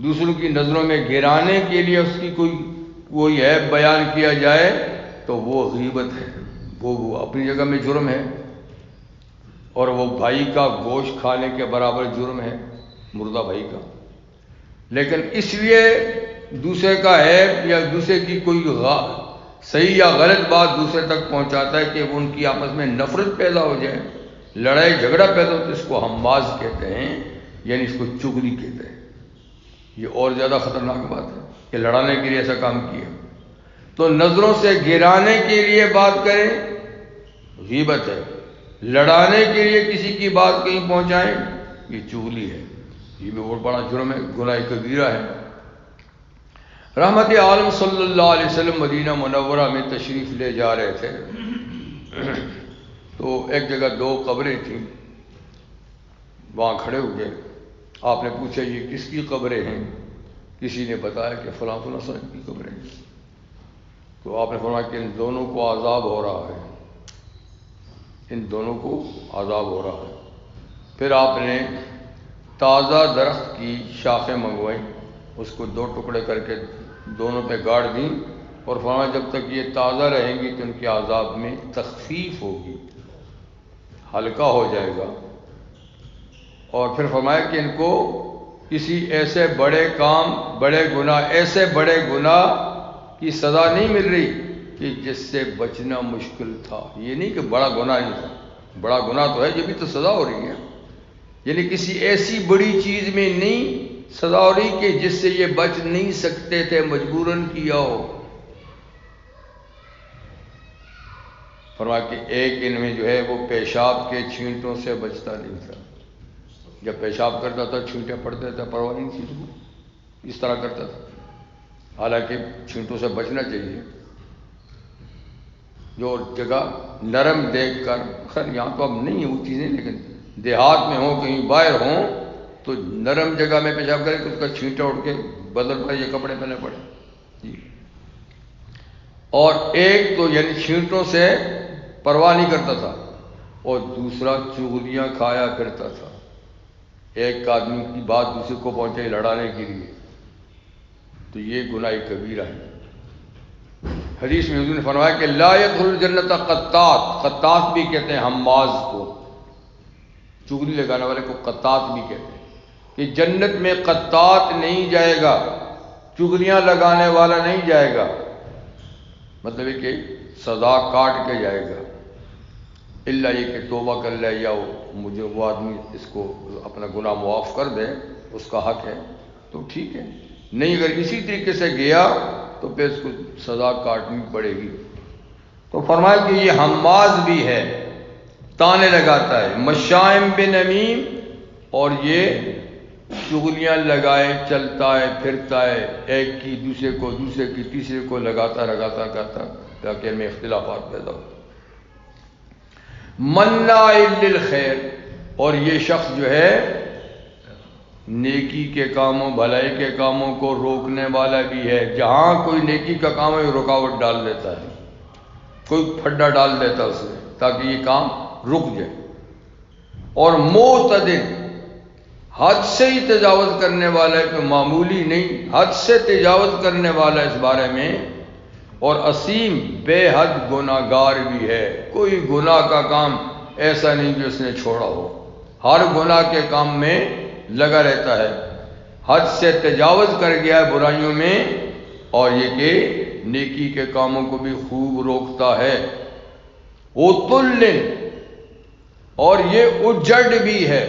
دوسروں کی نظروں میں گرانے کے لیے اس کی کوئی عیب بیان کیا جائے تو وہ غیبت ہے، وہ اپنی جگہ میں جرم ہے، اور وہ بھائی کا گوشت کھانے کے برابر جرم ہے، مردہ بھائی کا. لیکن اس لیے دوسرے کا عیب یا دوسرے کی کوئی صحیح یا غلط بات دوسرے تک پہنچاتا ہے کہ ان کی آپس میں نفرت پیدا ہو جائے، لڑائی جھگڑا پیدا ہو، تو اس کو حماز کہتے ہیں، یعنی اس کو چغلی کہتے ہیں. یہ اور زیادہ خطرناک بات ہے کہ لڑانے کے لیے ایسا کام کیا. تو نظروں سے گرانے کے لیے بات کریں غیبت ہے، لڑانے کے لیے کسی کی بات کہیں پہنچائیں یہ چغلی ہے، یہ بھی بہت بڑا جرم ہے، گناہ کبیرہ ہے. رحمت عالم صلی اللہ علیہ وسلم مدینہ منورہ میں تشریف لے جا رہے تھے تو ایک جگہ 2 قبریں تھیں، وہاں کھڑے ہوئے، آپ نے پوچھا یہ کس کی قبریں ہیں؟ کسی نے بتایا کہ فلاں فلاں صاحب کی قبریں ہیں۔ تو آپ نے فرمایا کہ ان دونوں کو عذاب ہو رہا ہے، ان دونوں کو عذاب ہو رہا ہے۔ پھر آپ نے تازہ درخت کی شاخیں منگوائیں، اس کو 2 ٹکڑے کر کے دونوں پہ گاڑ دیں اور فرمایا جب تک یہ تازہ رہیں گی تو ان کے عذاب میں تخفیف ہوگی، ہلکا ہو جائے گا۔ اور پھر فرمایا کہ ان کو کسی ایسے بڑے کام، بڑے گناہ، ایسے بڑے گناہ کی سزا نہیں مل رہی کہ جس سے بچنا مشکل تھا۔ یہ نہیں کہ بڑا گناہ نہیں تھا، بڑا گناہ تو ہے، یہ بھی تو سزا ہو رہی ہے، یعنی کسی ایسی بڑی چیز میں نہیں سزا ہو رہی کہ جس سے یہ بچ نہیں سکتے تھے، مجبوراً کیا ہو۔ فرمایا کہ ایک ان میں جو ہے وہ پیشاب کے چھینٹوں سے بچتا نہیں تھا، جب پیشاب کرتا تھا چھینٹے پڑتے تھے، پرواہ نہیں تھی، اس طرح کرتا تھا، حالانکہ چھینٹوں سے بچنا چاہیے۔ جو جگہ نرم دیکھ کر، خیر یہاں تو اب نہیں ہے وہ چیزیں، لیکن دیہات میں ہوں، کہیں باہر ہوں تو نرم جگہ میں پیشاب کرے تو اس کا چھینٹا اڑ کے بدل پڑے یا کپڑے پہنے پڑے جی۔ اور ایک تو یعنی چھینٹوں سے پرواہ نہیں کرتا تھا، اور دوسرا چغلیاں کھایا پھرتا تھا، ایک آدمی کی بات دوسرے کو پہنچے لڑانے کے لیے، تو یہ گناہ کبیرہ ہے۔ حدیث میں حضور نے فرمایا کہ لا يدخل الجنت قطات، قطات بھی کہتے ہیں حماز کو، چغلی لگانے والے کو قطات بھی کہتے ہیں، کہ جنت میں قطات نہیں جائے گا، چغلیاں لگانے والا نہیں جائے گا، مطلب ہے کہ سزا کاٹ کے جائے گا، الا یہ کہ توبہ کر لے یا مجھے وہ آدمی اس کو اپنا گناہ معاف کر دے، اس کا حق ہے تو ٹھیک ہے، نہیں اگر اسی طریقے سے گیا تو پھر اس کو سزا کاٹنی پڑے گی۔ تو فرمایا کہ یہ حماز بھی ہے، تانے لگاتا ہے، مشائم بنمیم، اور یہ چغلیاں لگائے چلتا ہے پھرتا ہے، ایک کی دوسرے کو، دوسرے کی تیسرے کو لگاتا کرتا تاکہ ان میں اختلافات پیدا ہو۔ مناع للخیر، اور یہ شخص جو ہے نیکی کے کاموں، بھلائی کے کاموں کو روکنے والا بھی ہے، جہاں کوئی نیکی کا کام ہے رکاوٹ ڈال دیتا ہے، کوئی پھڈا ڈال دیتا ہے اس میں تاکہ یہ کام رک جائے۔ اور معتدل، حد سے ہی تجاوز کرنے والا ہے، کہ معمولی نہیں، حد سے تجاوز کرنے والا اس بارے میں، اور اسیم، بے حد گناہ گار بھی ہے، کوئی گناہ کا کام ایسا نہیں کہ اس نے چھوڑا ہو، ہر گناہ کے کام میں لگا رہتا ہے، حد سے تجاوز کر گیا ہے برائیوں میں، اور یہ کہ نیکی کے کاموں کو بھی خوب روکتا ہے۔ عُتُلٍ، اور یہ اجڑ بھی ہے،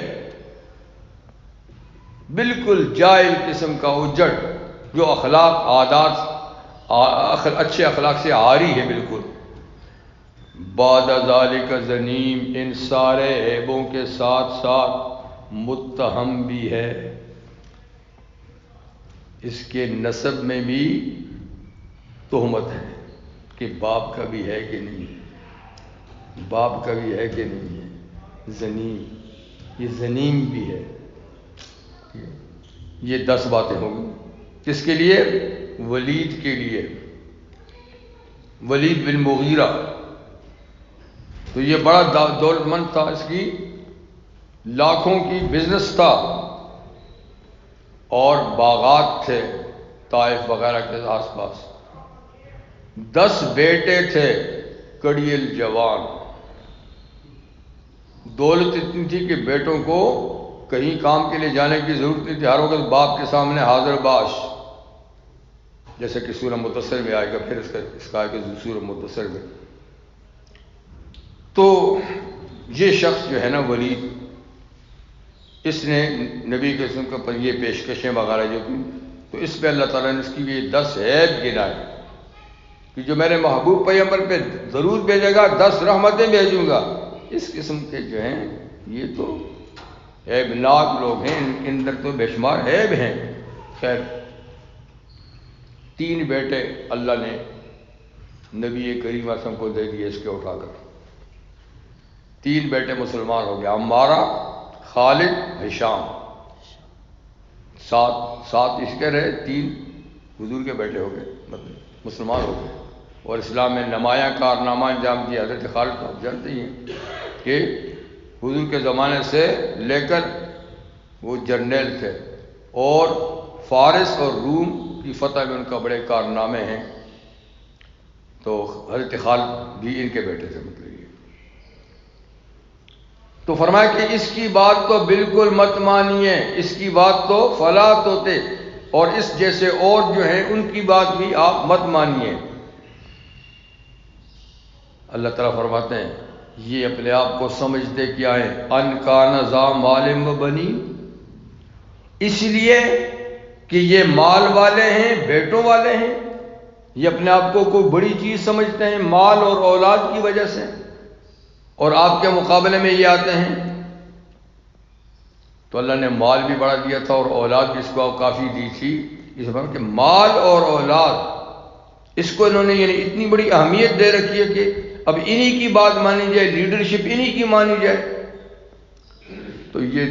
بالکل جاہل قسم کا اجڑ، جو اخلاق عادات اچھے اخلاق سے عاری ہے بالکل۔ بعد ذالک زنیم، ان سارے عیبوں کے ساتھ ساتھ متہم بھی ہے، اس کے نسب میں بھی تہمت ہے کہ باپ کا بھی ہے کہ نہیں ہے، باپ کا بھی ہے کہ نہیں ہے، زنیم، یہ زنیم بھی ہے۔ یہ 10 باتیں ہوں گی، کس کے لیے؟ ولید کے لیے، ولید بن مغیرہ، تو یہ بڑا دولت مند تھا، اس کی لاکھوں کی بزنس تھا، اور باغات تھے طائف وغیرہ کے آس پاس، 10 بیٹے تھے کڑیل جوان، دولت اتنی تھی کہ بیٹوں کو کہیں کام کے لیے جانے کی ضرورت نہیں تھی، ہر وقت باپ کے سامنے حاضر باش، جیسے کہ سورہ مدثر میں آئے گا، پھر اس کا آئے گا سورہ مدثر میں۔ تو یہ شخص جو ہے نا ولید، اس نے نبی کے رسول پر یہ پیشکشیں وغیرہ جو کی، تو اس پہ اللہ تعالیٰ نے اس کی یہ 10 عیب گنائے کہ جو میرے محبوب پیغمبر پہ ضرور بھیجے گا، 10 رحمتیں بھیجوں گا، اس قسم کے جو ہیں یہ تو عیبناک لوگ ہیں، ان کے اندر تو بے شمار عیب ہیں۔ خیر، 3 بیٹے اللہ نے نبی کریم صلی اللہ علیہ وسلم کو دے دیے اس کے اٹھا کر. 3 بیٹے مسلمان ہو گئے، عمارہ، خالد، ہشام. 7 اس کے رہے، 3 حضور کے بیٹے ہو گئے، مطلب مسلمان ہو گئے. اور اسلام میں نمایاں کارنامہ انجام دیا. حضرت خالد کو آپ جانتے ہی ہیں کہ حضور کے زمانے سے لے کر وہ جرنیل تھے، اور فارس اور روم کی فتح میں ان کا بڑے کارنامے ہیں. تو حضرت خالد بھی ان کے بیٹے تھے. مطلب یہ تو فرمایا کہ اس کی بات تو بالکل مت مانیے، اس کی بات تو فلا توتے، اور اس جیسے اور جو ہیں ان کی بات بھی آپ مت مانیے. اللہ تعالیٰ فرماتے ہیں یہ اپنے آپ کو سمجھتے کیا ہیں، ان کان ذا مال و بنین، اس لیے کہ یہ مال والے ہیں، بیٹوں والے ہیں. یہ اپنے آپ کو کوئی بڑی چیز سمجھتے ہیں مال اور اولاد کی وجہ سے، اور آپ کے مقابلے میں یہ آتے ہیں. تو اللہ نے مال بھی بڑھا دیا تھا اور اولاد بھی اس کو کافی دی تھی. اس بات کہ مال اور اولاد اس کو انہوں نے یعنی اتنی بڑی اہمیت دے رکھی ہے کہ اب انہی کی بات مانی جائے، لیڈرشپ انہی کی مانی جائے. تو یہ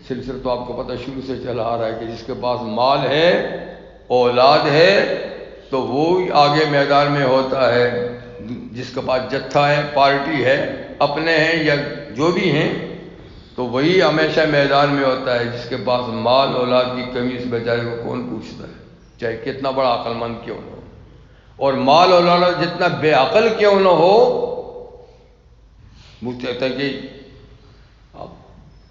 سلسلہ تو آپ کو پتہ شروع سے چلا آ رہا ہے کہ جس کے پاس مال ہے، اولاد ہے، تو وہ آگے میدان میں ہوتا ہے. جس کے پاس جتھا ہے، پارٹی ہے، اپنے ہیں یا جو بھی ہیں، تو وہی ہمیشہ میدان میں ہوتا ہے. جس کے پاس مال اولاد کی کمی اس بیچارے کو کون پوچھتا ہے، چاہے کتنا بڑا عقل مند کیوں نہ ہو. اور مال اولاد جتنا بے عقل کیوں نہ ہو، وہ کہتا ہے کہ آپ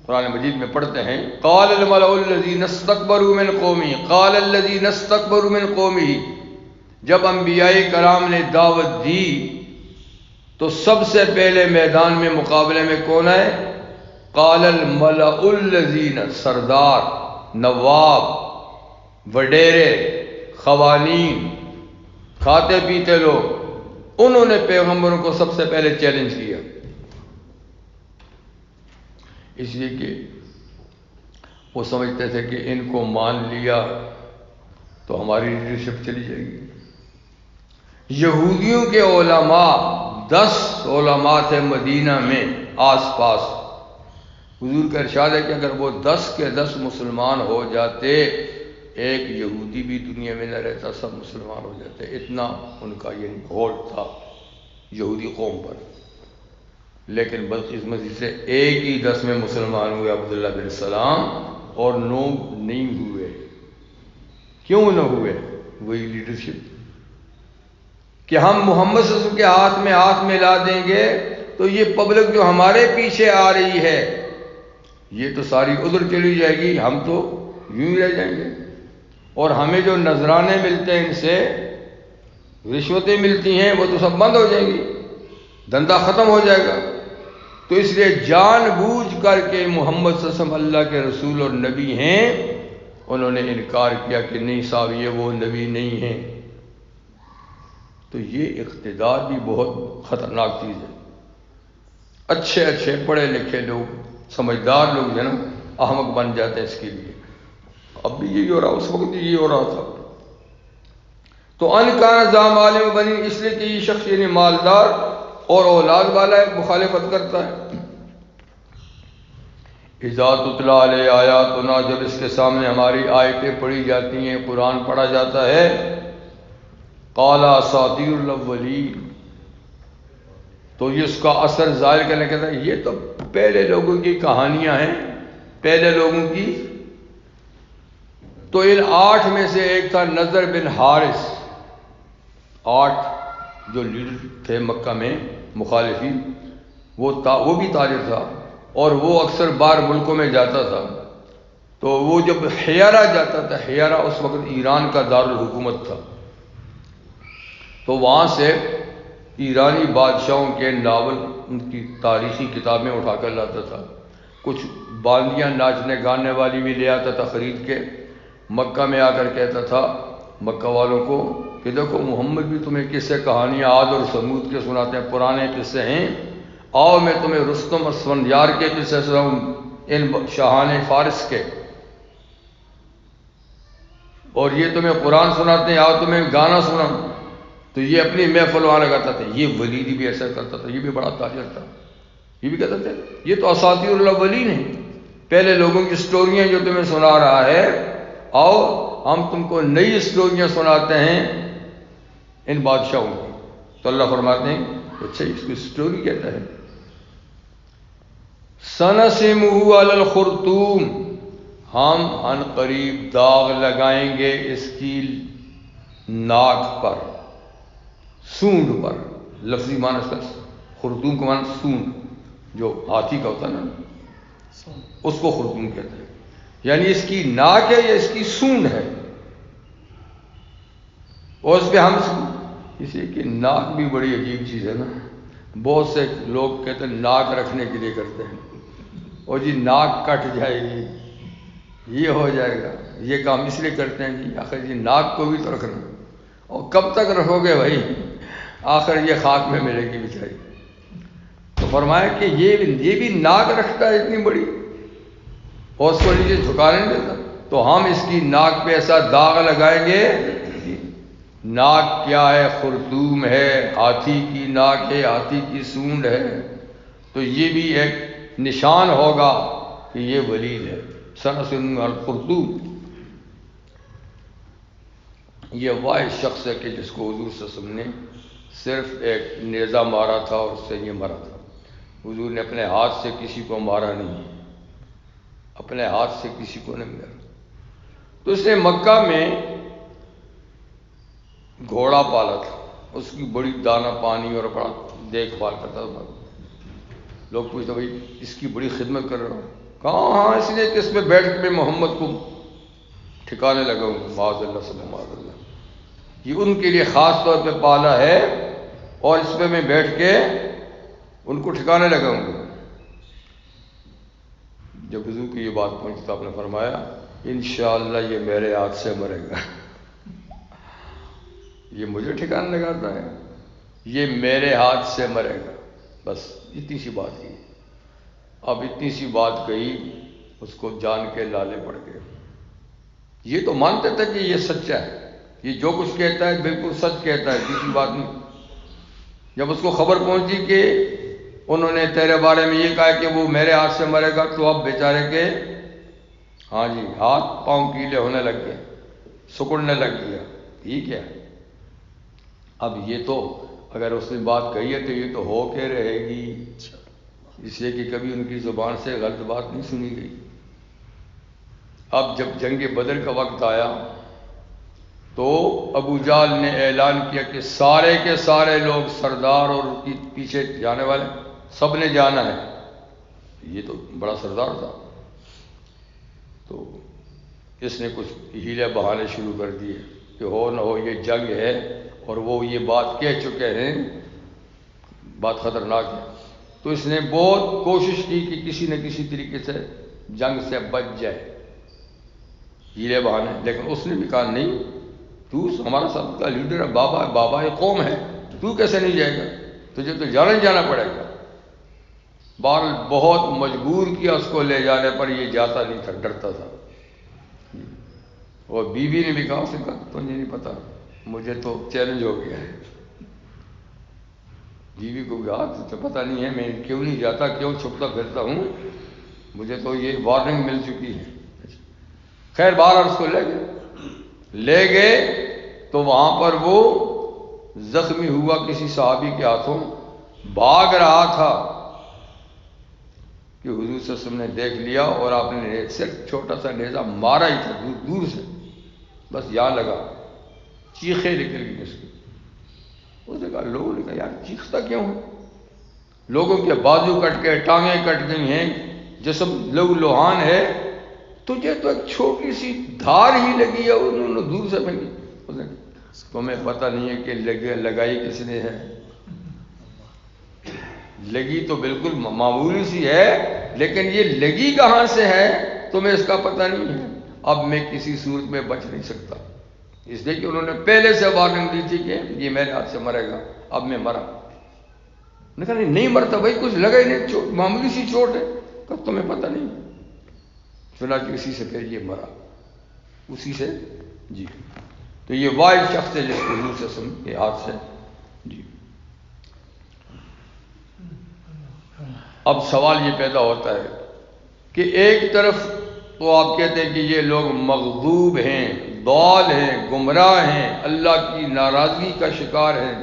قرآن مجید میں پڑھتے ہیں قال الملأ الذین استکبروا من قومہ قال الذین استکبروا من قومہ. جب انبیاء کرام نے دعوت دی تو سب سے پہلے میدان میں مقابلے میں کون ہے؟ قال الملأ الذین، سردار، نواب، وڈیرے، قوانین، کھاتے پیتے لوگ، انہوں نے پیغمبروں کو سب سے پہلے چیلنج کیا. اس لیے کہ وہ سمجھتے تھے کہ ان کو مان لیا تو ہماری لیڈرشپ چلی جائے گی. یہودیوں کے علماء 10 علماء تھے مدینہ میں آس پاس. حضور کا ارشاد ہے کہ اگر وہ 10 کے 10 مسلمان ہو جاتے، ایک یہودی بھی دنیا میں نہ رہتا، سب مسلمان ہو جاتے. اتنا ان کا یہ ہولڈ تھا یہودی قوم پر. لیکن بدقسمتی سے ایک ہی 10 میں مسلمان ہوئے، عبداللہ بن سلام، اور 9 نہیں ہوئے. کیوں نہ ہوئے؟ وہی لیڈرشپ کہ ہم محمد صلی اللہ علیہ وسلم کے ہاتھ میں لا دیں گے تو یہ پبلک جو ہمارے پیچھے آ رہی ہے یہ تو ساری ادھر چلی جائے گی، ہم تو یوں ہی رہ جائیں گے. اور ہمیں جو نذرانے ملتے ہیں، ان سے رشوتیں ملتی ہیں، وہ تو سب بند ہو جائیں گی، دھندا ختم ہو جائے گا. تو اس لیے جان بوجھ کر کے محمد صلی اللہ علیہ وسلم اللہ کے رسول اور نبی ہیں، انہوں نے انکار کیا کہ نہیں صاحب یہ وہ نبی نہیں ہیں. تو یہ اقتدار بھی بہت خطرناک چیز ہے. اچھے پڑھے لکھے لوگ، سمجھدار لوگ جو ہے نا، احمق بن جاتے ہیں اس کے لیے. اب بھی یہی ہو رہا، اس وقت بھی یہی ہو رہا تھا. تو ان کان ذا مال و بنین، اس لیے کہ یہ شخص یعنی مالدار اور اولاد والا ہے، مخالفت کرتا ہے. اذا تتلی علیہ آیاتنا، جب اس کے سامنے ہماری آیتیں پڑھی جاتی ہیں، قرآن پڑھا جاتا ہے، قال اساطیر الاولین، تو یہ اس کا اثر ظاہر کرنے کہتا ہے یہ تو پہلے لوگوں کی کہانیاں ہیں، پہلے لوگوں کی. تو ان 8 میں سے ایک تھا نضر بن حارث. 8 جو لیڈر تھے مکہ میں مخالفین، وہ بھی تاجر تھا، اور وہ اکثر باہر ملکوں میں جاتا تھا. تو وہ جب حیارہ جاتا تھا، حیارہ اس وقت ایران کا دارالحکومت تھا، تو وہاں سے ایرانی بادشاہوں کے ناول، ان کی تاریخی کتابیں اٹھا کر لاتا تھا. کچھ باندیاں ناچنے گانے والی بھی لے آتا تھا خرید کے. مکہ میں آ کر کہتا تھا مکہ والوں کو کہ دیکھو محمد بھی تمہیں قصے کہانیاں عاد اور ثمود کے سناتے ہیں، پرانے قصے ہیں، آؤ میں تمہیں رستم اور اسفندیار کے قصے سناؤں، ان شاہان فارس کے. اور یہ تمہیں قرآن سناتے ہیں، آؤ تمہیں گانا سنا، تو یہ اپنی محفل وہاں لگاتا تھا. یہ ولید بھی ایسا کرتا تھا، یہ بھی بڑا تاجر تھا. یہ بھی کہتے تھے یہ تو اساطیر الاولین ہیں، پہلے لوگوں کی سٹوریاں جو تمہیں سنا رہا ہے، آؤ ہم تم کو نئی سٹوریاں سناتے ہیں ان بادشاہوں کی. تو اللہ فرماتے ہیں اچھا اس کو سٹوری کہتا ہے. سنسمہ علی الخرطوم، ہم ان قریب داغ لگائیں گے اس کی ناک پر، سونڈ پر. لفظی معنی اس کا خرطوم کا معنی سونڈ، جو ہاتھی کا ہوتا ہے نا اس کو خرطوم کہتے ہیں. یعنی اس کی ناک ہے یا اس کی سونڈ ہے. اور اس پہ ہم اس لیے کہ ناک بھی بڑی عجیب چیز ہے نا. بہت سے لوگ کہتے ہیں ناک رکھنے کے لیے کرتے ہیں، اور جی ناک کٹ جائے گی، یہ ہو جائے گا، یہ کام اس لیے کرتے ہیں جی آخر جی ناک کو بھی تو رکھنا. اور کب تک رکھو گے بھائی، آخر یہ خاک میں ملے گی بیچاری. تو فرمایا کہ یہ بھی ناک رکھتا ہے اتنی بڑی، اور اس کو نیچے جھکا نہیں دیتا. تو ہم اس کی ناک پہ ایسا داغ لگائیں گے. ناک کیا ہے؟ خرطوم ہے، ہاتھی کی ناک ہے، ہاتھی کی سونڈ ہے. تو یہ بھی ایک نشان ہوگا کہ یہ ولید ہے. سنسمہ الخرطوم، یہ واحد شخص ہے کہ جس کو حضور صلی اللہ علیہ وسلم نے صرف ایک نیزہ مارا تھا اور اس سے یہ مرا تھا. حضور نے اپنے ہاتھ سے کسی کو مارا نہیں، اپنے ہاتھ سے کسی کو نہیں مارا. تو اس نے مکہ میں گھوڑا پالا تھا، اس کی بڑی دانہ پانی اور بڑا دیکھ بھال کرتا تھا. لوگ پوچھتے بھائی اس کی بڑی خدمت کر رہا ہوں. کہاں؟ ہاں اس لیے کہ اس پہ بیٹھ کے میں محمد کو ٹھکانے لگا ہوں. معاذ اللہ صلی معاذ اللہ، یہ ان کے لیے خاص طور پہ پالا ہے اور اس پہ میں بیٹھ کے ان کو ٹھکانے لگا ہوں. جب حضور کی یہ بات پہنچی تو آپ نے فرمایا انشاءاللہ یہ میرے ہاتھ سے مرے گا. یہ مجھے ٹھکانے لگاتا ہے، یہ میرے ہاتھ سے مرے گا. بس اتنی سی بات کی. اب اتنی سی بات کہی، اس کو جان کے لالے پڑ گئے. یہ تو مانتے تھے کہ یہ سچا ہے، یہ جو کچھ کہتا ہے بالکل سچ کہتا ہے، دوسری بات نہیں. جب اس کو خبر پہنچی کہ انہوں نے تیرے بارے میں یہ کہا کہ وہ میرے ہاتھ سے مرے گا، تو اب بیچارے کے ہاں جی ہاتھ پاؤں کیلے ہونے لگ گئے، سکڑنے لگ گیا. یہ کیا ہے؟ اب یہ تو اگر اس نے بات کہی ہے تو یہ تو ہو کے رہے گی، اس لیے کہ کبھی ان کی زبان سے غلط بات نہیں سنی گئی. اب جب جنگ بدر کا وقت آیا تو ابو جہل نے اعلان کیا کہ سارے کے سارے لوگ، سردار اور ان کے پیچھے جانے والے سب نے جانا ہے. یہ تو بڑا سردار تھا، تو اس نے کچھ ہیلے بہانے شروع کر دیے کہ ہو نہ ہو یہ جنگ ہے اور وہ یہ بات کہہ چکے ہیں، بات خطرناک ہے. تو اس نے بہت کوشش کی کہ کسی نہ کسی طریقے سے جنگ سے بچ جائے، ہیلے بہانے. لیکن اس نے بھی کہا نہیں، تو ہمارا سب کا لیڈر ہے، بابا قوم ہے، تو کیسے نہیں جائے گا؟ تجھے تو جانا ہی جانا پڑے گا. بہرحال بہت مجبور کیا اس کو لے جانے پر، یہ جاتا نہیں تھا، ڈرتا تھا. اور بیوی نے بھی کہا، اس نے کہا تجھے نہیں پتا، مجھے تو چیلنج ہو گیا ہے. بیوی کو کہا تجھے پتہ نہیں ہے میں کیوں نہیں جاتا، کیوں چھپتا پھرتا ہوں، مجھے تو یہ وارننگ مل چکی ہے. خیر بار اس کو لے گئے تو وہاں پر وہ زخمی ہوا کسی صحابی کے ہاتھوں، بھاگ رہا تھا کہ حضور صلی اللہ علیہ وسلم نے دیکھ لیا اور آپ نے صرف چھوٹا سا نیزہ مارا ہی تھا دور سے، بس یہاں لگا، چیخیں نکل گئی اس کی. اس نے کہا، لوگوں نے کہا یار چیختا کیوں؟ لوگوں کے بازو کٹ گئے، ٹانگیں کٹ گئی ہیں، جسم لہو لوہان ہے، تجھے تو ایک چھوٹی سی دھار ہی لگی ہے، انہوں نے دور سے پھینکی. تمہیں پتہ نہیں ہے کہ لگائی کس نے ہے؟ لگی تو بالکل معمولی سی ہے، لیکن یہ لگی کہاں سے ہے تمہیں اس کا پتہ نہیں ہے. اب میں کسی صورت میں بچ نہیں سکتا، اس لیے کہ انہوں نے پہلے سے وارننگ دی تھی کہ یہ میرے ہاتھ سے مرے گا. اب میں مرا. نے کہا نہیں مرتا بھائی، کچھ لگا ہی نہیں، معمولی سی چوٹ ہے. کہ تمہیں پتہ نہیں. چنانچہ اسی سے پھر یہ مرا، اسی سے جی تو یہ واحد شخص ہے جس کو حضور صلی اللہ علیہ وسلم کے ہاتھ سے. جی اب سوال یہ پیدا ہوتا ہے کہ ایک طرف تو آپ کہتے ہیں کہ یہ لوگ مغضوب ہیں، ضال ہیں، گمراہ ہیں، اللہ کی ناراضگی کا شکار ہیں،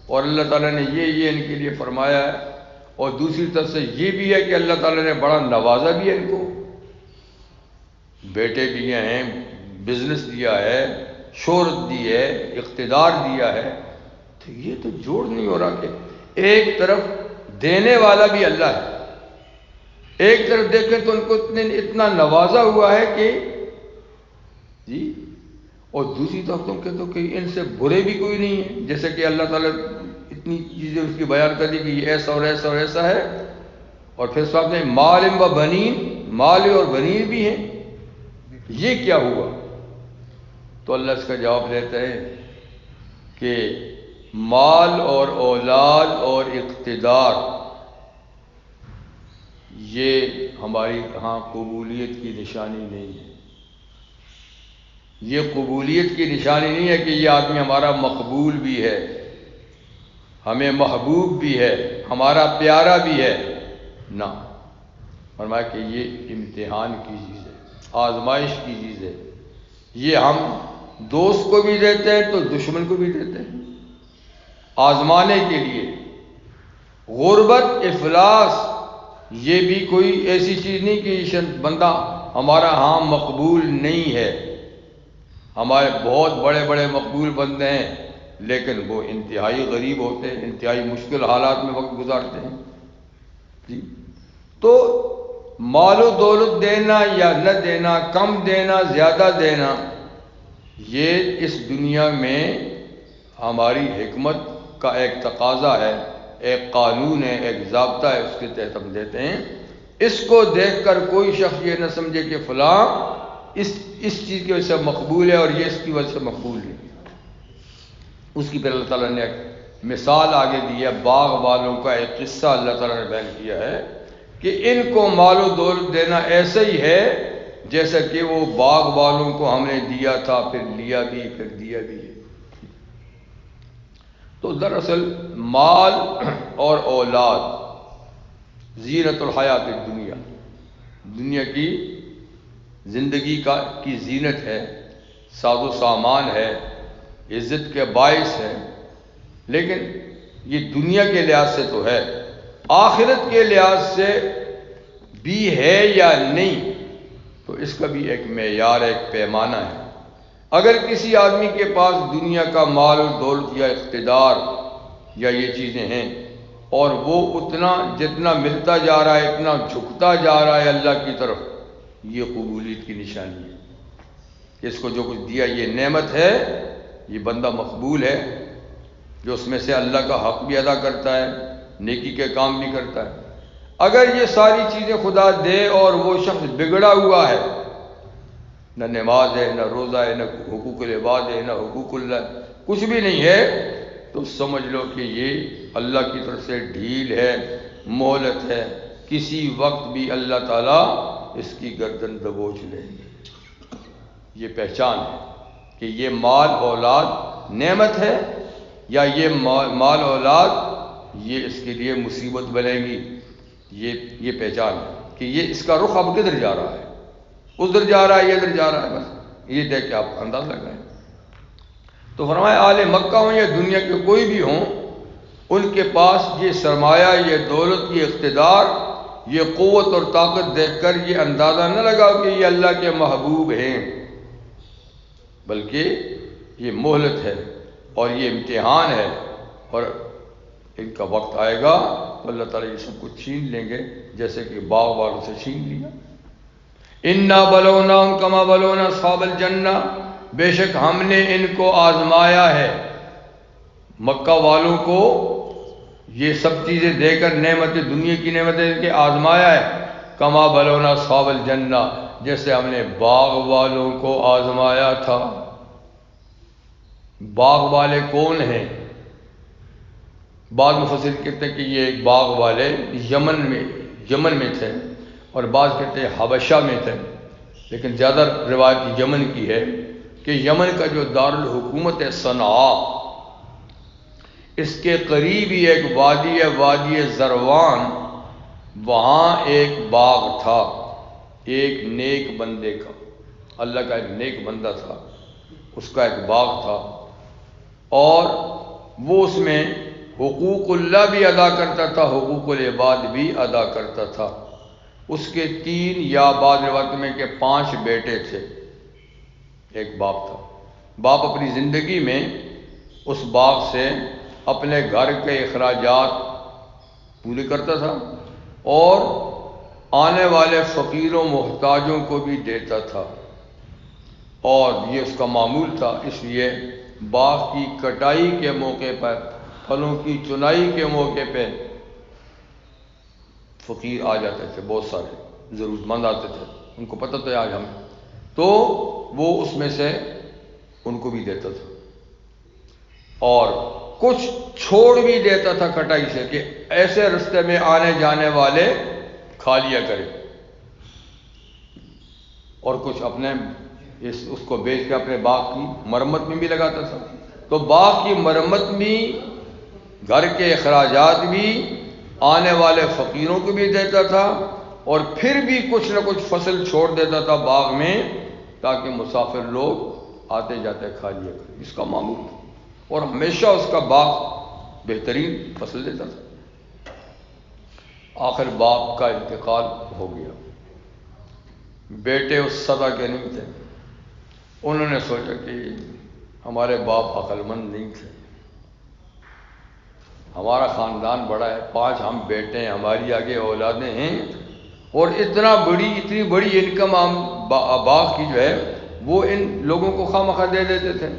اور اللہ تعالیٰ نے یہ ان کے لیے فرمایا ہے، اور دوسری طرف سے یہ بھی ہے کہ اللہ تعالیٰ نے بڑا نوازا بھی ہے ان کو، بیٹے دیے ہیں، بزنس دیا ہے، شہرت دی ہے، اقتدار دیا ہے. تو یہ تو جوڑ نہیں ہو رہا کہ ایک طرف دینے والا بھی اللہ ہے، ایک طرف دیکھیں تو ان کو اتنا نوازا ہوا ہے کہ جی، اور دوسری طرف تم کہتے ہو کہ ان سے برے بھی کوئی نہیں ہے، جیسے کہ اللہ تعالیٰ اتنی چیزیں اس کی بیان کر دی کہ یہ ایسا اور ایسا اور ایسا ہے، اور پھر ساتھ میں مال و بنین، مال اور بنین بھی ہیں. یہ کیا ہوا؟ تو اللہ اس کا جواب دیتا ہے کہ مال اور اولاد اور اقتدار یہ ہماری ہاں قبولیت کی نشانی نہیں ہے. یہ قبولیت کی نشانی نہیں ہے کہ یہ آدمی ہمارا مقبول بھی ہے، ہمیں محبوب بھی ہے، ہمارا پیارا بھی ہے. نہ، فرمایا کہ یہ امتحان کی چیز ہے، آزمائش کی چیز ہے. یہ ہم دوست کو بھی دیتے ہیں تو دشمن کو بھی دیتے ہیں آزمانے کے لیے. غربت، افلاس، یہ بھی کوئی ایسی چیز نہیں کہ بندہ ہمارا ہاں مقبول نہیں ہے. ہمارے بہت بڑے بڑے مقبول بندے ہیں، لیکن وہ انتہائی غریب ہوتے ہیں، انتہائی مشکل حالات میں وقت گزارتے ہیں. جی تو مال و دولت دینا یا نہ دینا، کم دینا، زیادہ دینا، یہ اس دنیا میں ہماری حکمت کا ایک تقاضا ہے، ایک قانون ہے، ایک ضابطہ ہے، اس کے تحت ہم دیتے ہیں. اس کو دیکھ کر کوئی شخص یہ نہ سمجھے کہ فلاں اس چیز کی وجہ سے مقبول ہے اور یہ اس کی وجہ سے مقبول نہیں. اس کی پھر اللہ تعالیٰ نے ایک مثال آگے دی ہے، باغ والوں کا ایک قصہ اللہ تعالیٰ نے بیان کیا ہے کہ ان کو مال و دولت دینا ایسے ہی ہے جیسا کہ وہ باغ والوں کو ہم نے دیا تھا، پھر لیا بھی، پھر دیا بھی. تو دراصل مال اور اولاد زینت الحیات الدنیا، دنیا کی زندگی کی زینت ہے، ساز و سامان ہے، عزت کے باعث ہے. لیکن یہ دنیا کے لحاظ سے تو ہے، آخرت کے لحاظ سے بھی ہے یا نہیں، تو اس کا بھی ایک معیار، ایک پیمانہ ہے. اگر کسی آدمی کے پاس دنیا کا مال و دولت یا اقتدار یا یہ چیزیں ہیں، اور وہ اتنا جتنا ملتا جا رہا ہے اتنا جھکتا جا رہا ہے اللہ کی طرف، یہ قبولیت کی نشانی ہے کہ اس کو جو کچھ دیا یہ نعمت ہے، یہ بندہ مقبول ہے، جو اس میں سے اللہ کا حق بھی ادا کرتا ہے، نیکی کے کام بھی کرتا ہے. اگر یہ ساری چیزیں خدا دے اور وہ شخص بگڑا ہوا ہے، نہ نماز ہے، نہ روزہ ہے، نہ حقوق العباد ہے، نہ حقوق اللہ، کچھ بھی نہیں ہے، تو سمجھ لو کہ یہ اللہ کی طرف سے ڈھیل ہے، مہلت ہے، کسی وقت بھی اللہ تعالیٰ اس کی گردن دبوچ لیں گے. یہ پہچان ہے کہ یہ مال اولاد نعمت ہے یا یہ مال اولاد یہ اس کے لیے مصیبت بنے گی. یہ پہچان ہے کہ یہ اس کا رخ اب کدھر جا رہا ہے، ادھر جا رہا ہے یا ادھر جا رہا ہے، بس یہ دیکھ کے آپ انداز لگائیں. تو فرمایا اہل مکہ ہوں یا دنیا کے کوئی بھی ہوں، ان کے پاس یہ سرمایہ، یہ دولت، یہ اقتدار، یہ قوت اور طاقت دیکھ کر یہ اندازہ نہ لگاؤ کہ یہ اللہ کے محبوب ہیں، بلکہ یہ مہلت ہے اور یہ امتحان ہے، اور ان کا وقت آئے گا تو اللہ تعالیٰ یہ سب کچھ چھین لیں گے جیسے کہ باغ والوں سے چھین لیا. انا بلوناہم کما بلونا اصحاب الجنہ، بے شک ہم نے ان کو آزمایا ہے، مکہ والوں کو یہ سب چیزیں دے کر نعمتیں، دنیا کی نعمتیں کے آزمایا ہے، کما بلونا اصحاب الجنہ، جیسے ہم نے باغ والوں کو آزمایا تھا. باغ والے کون ہیں؟ بعض مفسر کہتے ہیں کہ یہ ایک باغ والے یمن میں تھے، اور بعض کہتے ہیں حبشہ میں تھے، لیکن زیادہ روایت یمن کی ہے. کہ یمن کا جو دارالحکومت ہے صنعاء، اس کے قریب ہی ایک وادی ہے، وادی زروان، وہاں ایک باغ تھا ایک نیک بندے کا، اللہ کا ایک نیک بندہ تھا، اس کا ایک باغ تھا، اور وہ اس میں حقوق اللہ بھی ادا کرتا تھا، حقوق العباد بھی ادا کرتا تھا۔ اس کے 3 یا بعض روایت میں کہ 5 بیٹے تھے، ایک باپ تھا۔ باپ اپنی زندگی میں اس باغ سے اپنے گھر کے اخراجات پورے کرتا تھا اور آنے والے فقیروں محتاجوں کو بھی دیتا تھا، اور یہ اس کا معمول تھا۔ اس لیے باغ کی کٹائی کے موقع پر، پھلوں کی چنائی کے موقع پہ فقیر آ جاتے تھے، بہت سارے ضرورت مند آتے تھے، ان کو پتہ تھا آج ہم، تو وہ اس میں سے ان کو بھی دیتا تھا، اور کچھ چھوڑ بھی دیتا تھا کٹائی سے کہ ایسے رستے میں آنے جانے والے کھا لیا کرے، اور کچھ اپنے اس کو بیچ کے اپنے باغ کی مرمت میں بھی لگاتا تھا۔ تو باغ کی مرمت بھی، گھر کے اخراجات بھی، آنے والے فقیروں کو بھی دیتا تھا، اور پھر بھی کچھ نہ کچھ فصل چھوڑ دیتا تھا باغ میں تاکہ مسافر لوگ آتے جاتے کھا لیا کریں، اس کا معمول تھا، اور ہمیشہ اس کا باغ بہترین فصل دیتا تھا۔ آخر باپ کا انتقال ہو گیا، بیٹے اس سطح کے نہیں تھے، انہوں نے سوچا کہ ہمارے باپ عقل مند نہیں تھے، ہمارا خاندان بڑا ہے، 5 ہم بیٹے ہیں، ہماری آگے اولادیں ہیں، اور اتنی بڑی انکم ہم باغ کی جو ہے وہ ان لوگوں کو خواہ مخواہ دے دیتے تھے۔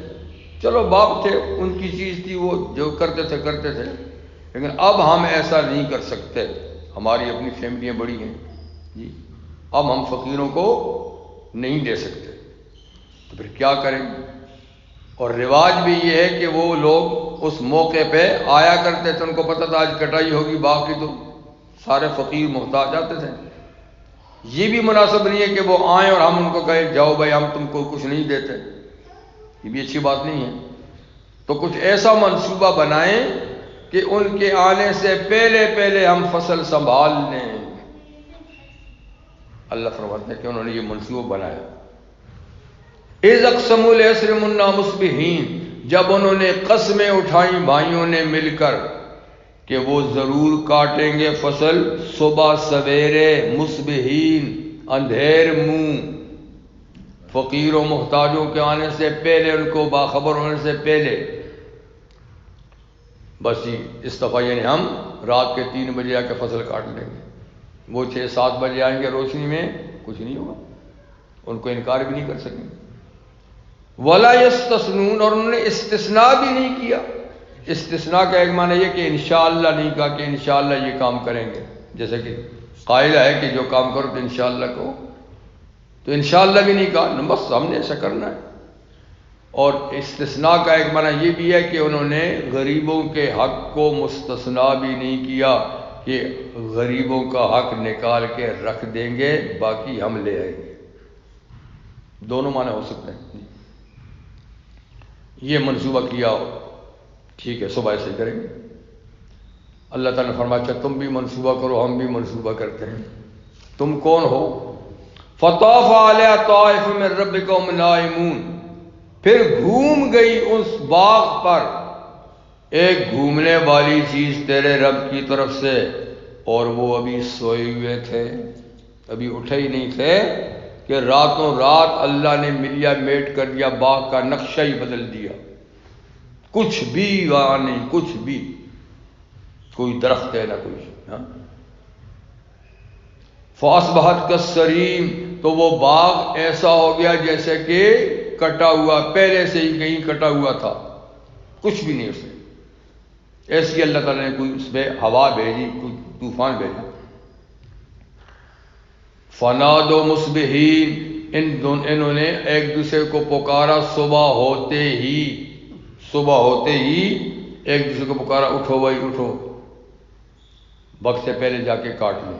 چلو باپ تھے، ان کی چیز تھی، وہ جو کرتے تھے، لیکن اب ہم ایسا نہیں کر سکتے، ہماری اپنی فیملیاں بڑی ہیں جی، اب ہم فقیروں کو نہیں دے سکتے، تو پھر کیا کریں؟ اور رواج بھی یہ ہے کہ وہ لوگ اس موقع پہ آیا کرتے تھے، ان کو پتہ تھا آج کٹائی ہوگی باغ کی تو سارے فقیر محتاج آتے تھے۔ یہ بھی مناسب نہیں ہے کہ وہ آئیں اور ہم ان کو کہیں جاؤ بھائی ہم تم کو کچھ نہیں دیتے، یہ بھی اچھی بات نہیں ہے۔ تو کچھ ایسا منصوبہ بنائیں کہ ان کے آنے سے پہلے ہم فصل سنبھال لیں۔ اللہ فرماتے ہیں کہ انہوں نے یہ منصوبہ بنایا۔ اِذْ اقسموا لَيَصْرِمُنَّا مُصْبِحِينَ، جب انہوں نے قسمیں اٹھائیں بھائیوں نے مل کر کہ وہ ضرور کاٹیں گے فصل صبح سویرے، مصبحین اندھیر منہ، فقیر و محتاجوں کے آنے سے پہلے، ان کو باخبر ہونے سے پہلے۔ بس اس دفعہ یعنی ہم رات کے 3 بجے آ کے فصل کاٹ لیں گے، وہ 6-7 بجے آئیں گے روشنی میں، کچھ نہیں ہوگا، ان کو انکار بھی نہیں کر سکیں گے۔ وَلَا يَسْتَثْنُونَ، اور انہوں نے استثناء بھی نہیں کیا۔ استثناء کا ایک معنی یہ کہ انشاءاللہ نہیں کہا کہ انشاءاللہ یہ کام کریں گے، جیسے کہ قاعدہ ہے کہ جو کام کرو تو انشاءاللہ کہو، تو انشاءاللہ بھی نہیں کہا، بس ہم نے ایسا کرنا ہے۔ اور استثناء کا ایک معنی یہ بھی ہے کہ انہوں نے غریبوں کے حق کو مستثنیٰ بھی نہیں کیا کہ غریبوں کا حق نکال کے رکھ دیں گے باقی ہم لے آئیں گے، دونوں معنی ہو سکتے ہیں۔ یہ منصوبہ کیا، ٹھیک ہے صبح ایسے کریں گے۔ اللہ تعالیٰ نے فرمایا اچھا تم بھی منصوبہ کرو، ہم بھی منصوبہ کرتے ہیں۔ تم کون ہو؟ فطاف علیہ طائف من ربک وهم نائمون، پھر گھوم گئی اس باغ پر ایک گھومنے والی چیز تیرے رب کی طرف سے، اور وہ ابھی سوئے ہوئے تھے، ابھی اٹھے ہی نہیں تھے کہ راتوں رات اللہ نے ملیا میٹ کر دیا، باغ کا نقشہ ہی بدل دیا، کچھ بھی وہاں نہیں، کچھ بھی، کوئی درخت ہے نہ کوئی۔ فَأَصْبَحَتْ كَالصَّرِيمِ، تو وہ باغ ایسا ہو گیا جیسے کہ کٹا ہوا، پہلے سے ہی کہیں کٹا ہوا تھا، کچھ بھی نہیں اس میں۔ ایسی اللہ تعالیٰ نے کوئی اس پہ ہوا بھیجی، کوئی طوفان بھیجا۔ فَنَادَوْا مُصْبِحِينَ، انہوں نے ایک دوسرے کو پکارا صبح ہوتے ہی ایک دوسرے کو پکارا، اٹھو بھائی اٹھو، وقت سے پہلے جا کے کاٹ لو۔